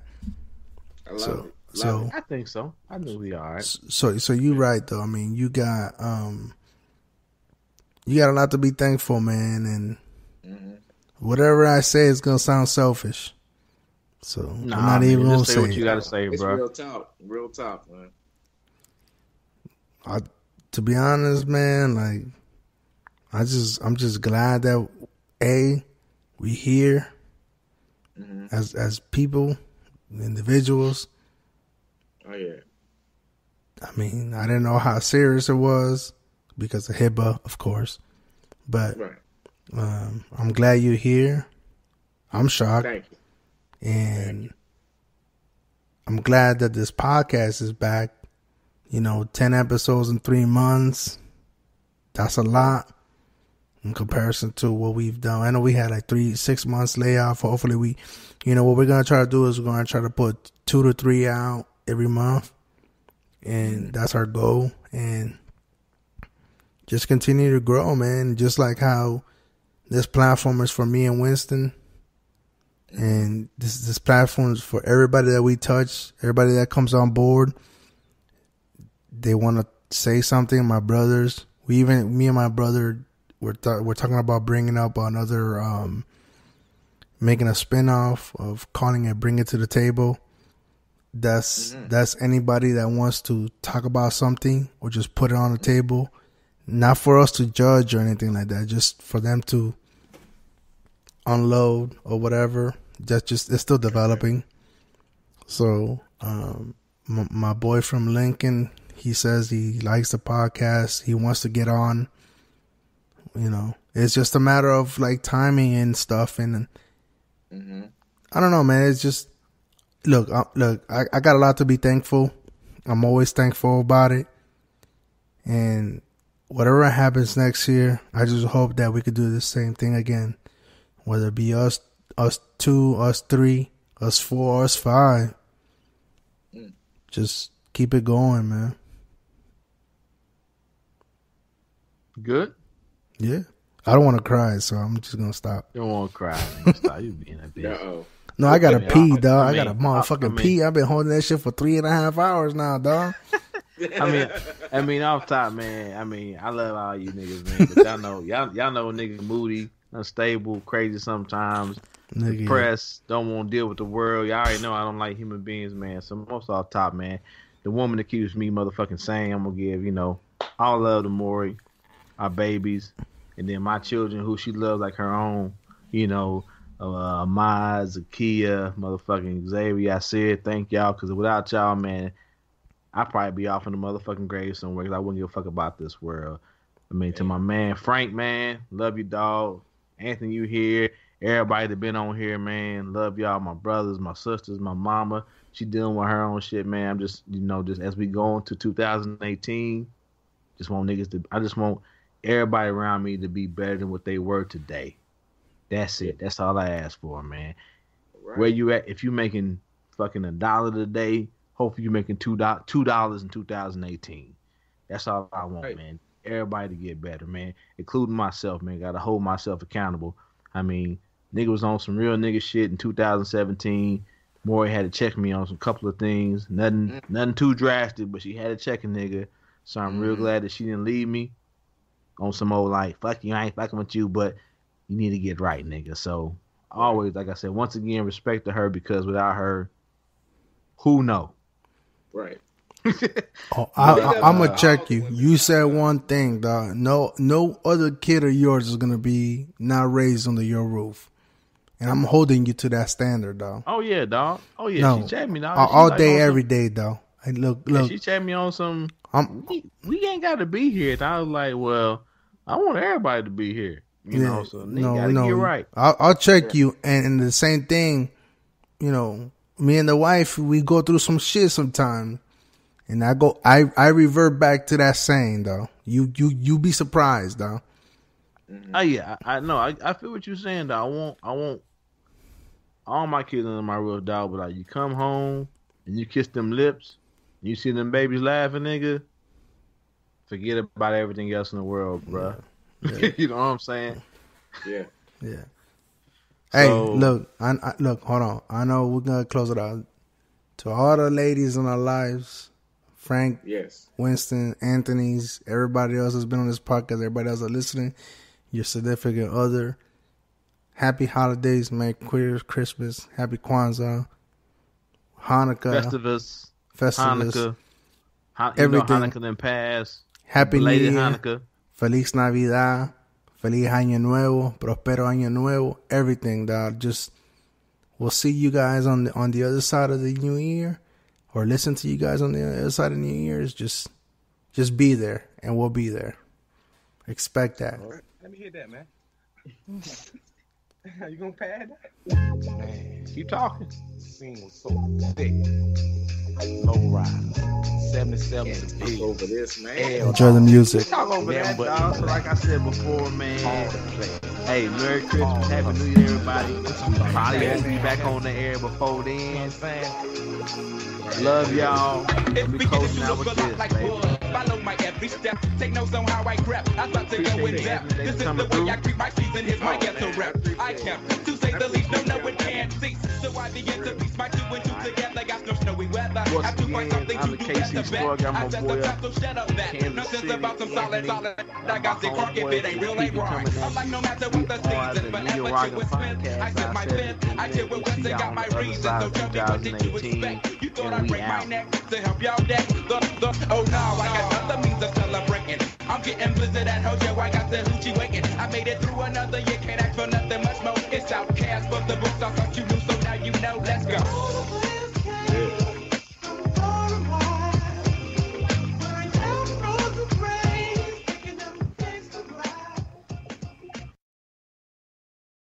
I love it. So I think so. I knew we all right. So you right though. I mean, you got a lot to be thankful, man. And whatever I say is gonna sound selfish. So I'm not even gonna say what you gotta say, it's bro. Real talk, man. To be honest, man, like I'm just glad that we here as people, individuals. Oh yeah. I mean, I didn't know how serious it was because of HIPAA, of course. But I'm glad you're here. I'm shocked. Thank you. And I'm glad that this podcast is back. 10 episodes in 3 months. That's a lot in comparison to what we've done. I know we had like 6 months layoff. Hopefully what we're going to try to do is we're going to try to put 2 to 3 out every month. And that's our goal. And just continue to grow, man. Just like how this platform is for me and Winston. And this platform is for everybody that we touch, everybody that comes on board. They want to say something. My brothers, me and my brother, we're talking about bringing up another, making a spinoff of calling it "Bring It to the Table." That's anybody that wants to talk about something or just put it on the table, not for us to judge or anything like that, just for them to unload or whatever. Just it's still developing. So, my boy from Lincoln, he says he likes the podcast. He wants to get on. It's just a matter of like timing and stuff. And I don't know, man. It's just look. I got a lot to be thankful. I'm always thankful about it. And whatever happens next year, I just hope that we could do the same thing again. Whether it be us 2, us 3, us 4, us 5. Just keep it going, man. Good? Yeah. I don't want to cry, so I'm just going to stop. You don't want to cry. Stop. You being a bitch. No, I got to pee, dog. I got to motherfucking pee. I've been holding that shit for 3.5 hours now, dog. I mean, off top, man. I mean, I love all you niggas, man. But y'all know niggas moody, unstable, crazy sometimes. Depressed, don't want to deal with the world. Y'all already know I don't like human beings, man. So most off top, man. The woman that keeps me motherfucking sane, I'm gonna give, all love to Maury, our babies, and then my children who she loves like her own. You know, Maz, Zakia, motherfucking Xavier. I said thank y'all because without y'all, man, I'd probably be off in the motherfucking grave somewhere because I wouldn't give a fuck about this world. I mean, to my man Frank, man, love you, dog. Anthony, you here? Everybody that been on here, man, love y'all. My brothers, my sisters, my mama. She dealing with her own shit, man. I'm just, just as we go into 2018, I just want everybody around me to be better than what they were today. That's it. That's all I ask for, man. Right. Where you at? If you making fucking $1 today, hopefully you're making $2 in 2018. That's all I want, man. Everybody to get better, man, including myself, man. Got to hold myself accountable. I mean, nigga was on some real nigga shit in 2017. Maury had to check me on some couple of things. Nothing too drastic, but she had to check a nigga. So I'm real glad that she didn't leave me on some old like, fuck you, I ain't fucking with you, but you need to get right, nigga. So always, like I said, once again, respect to her because without her, who know? Right. I'm gonna check you. You said one thing, dog. No other kid of yours is gonna be not raised under your roof, and I'm holding you to that standard, dog. Oh yeah, dog. Oh yeah, no, she chatted me, dog. all day, every day, dog. And look. Yeah, she chatted me on some. We ain't got to be here. And I was like, well, I want everybody to be here. You know, so nigga gotta get right. I'll check you, and the same thing. You know, me and the wife, we go through some shit sometimes. And I revert back to that saying, though. You be surprised, though. Oh yeah, I know. I feel what you're saying, though. I want all my kids under my roof, dog. But like, you come home and you kiss them lips, and you see them babies laughing, nigga. Forget about everything else in the world, bro. Yeah. You know what I'm saying? Yeah. Yeah. Hey, look, look, hold on. I know we're gonna close it out. To all the ladies in our lives. Frank, yes, Winston, Anthony's, everybody else has been on this podcast, everybody else are listening, your significant other. Happy holidays, Merry Christmas, Happy Kwanzaa, Hanukkah, Festivus, everything. Hanukkah then pass. Happy New Year, Hanukkah. Feliz Navidad, Feliz Año Nuevo, Prospero Año Nuevo, everything, dog. Just, we'll see you guys on the other side of the new year. Or listen to you guys on the other side of New Year's. Just be there, and we'll be there. Expect that. All right. Let me hear that, man. You gonna pad that? Man, keep talking. Scene was so thick. Low ride. 77 talk over this, man. Enjoy the music. Talk over that, dog. So like I said before, man. Hey, Merry Christmas, Happy New Year, everybody. Probably won't be back on the air before then. Love y'all. We closing out with this, baby. Follow my every step. Take notes on how I grab. I thought to go in depth. This is the way I keep my season. Here's my ghetto rap. I kept, to say the least, no it can't cease. So I begin to piece my 2 and 2 together. Got no snowy weather. Have to find something to do better bet. I set the trap, so shut up that. Nonsense about some solid. I got the crunk if it ain't real, ain't wrong. I'm like no matter what the season, forever you was spent. I set my fifth. I deal with West and got my reasons. So tell me what did you expect? You thought I'd break my neck to help y'all deck. Oh no, I got other means of celebrating. I'm getting blizzard at Hojo, I got the hoochie waiting. I made it through another year, can't ask for nothing much more. It's outcast, but the books I thought you knew, so now you know, let's go.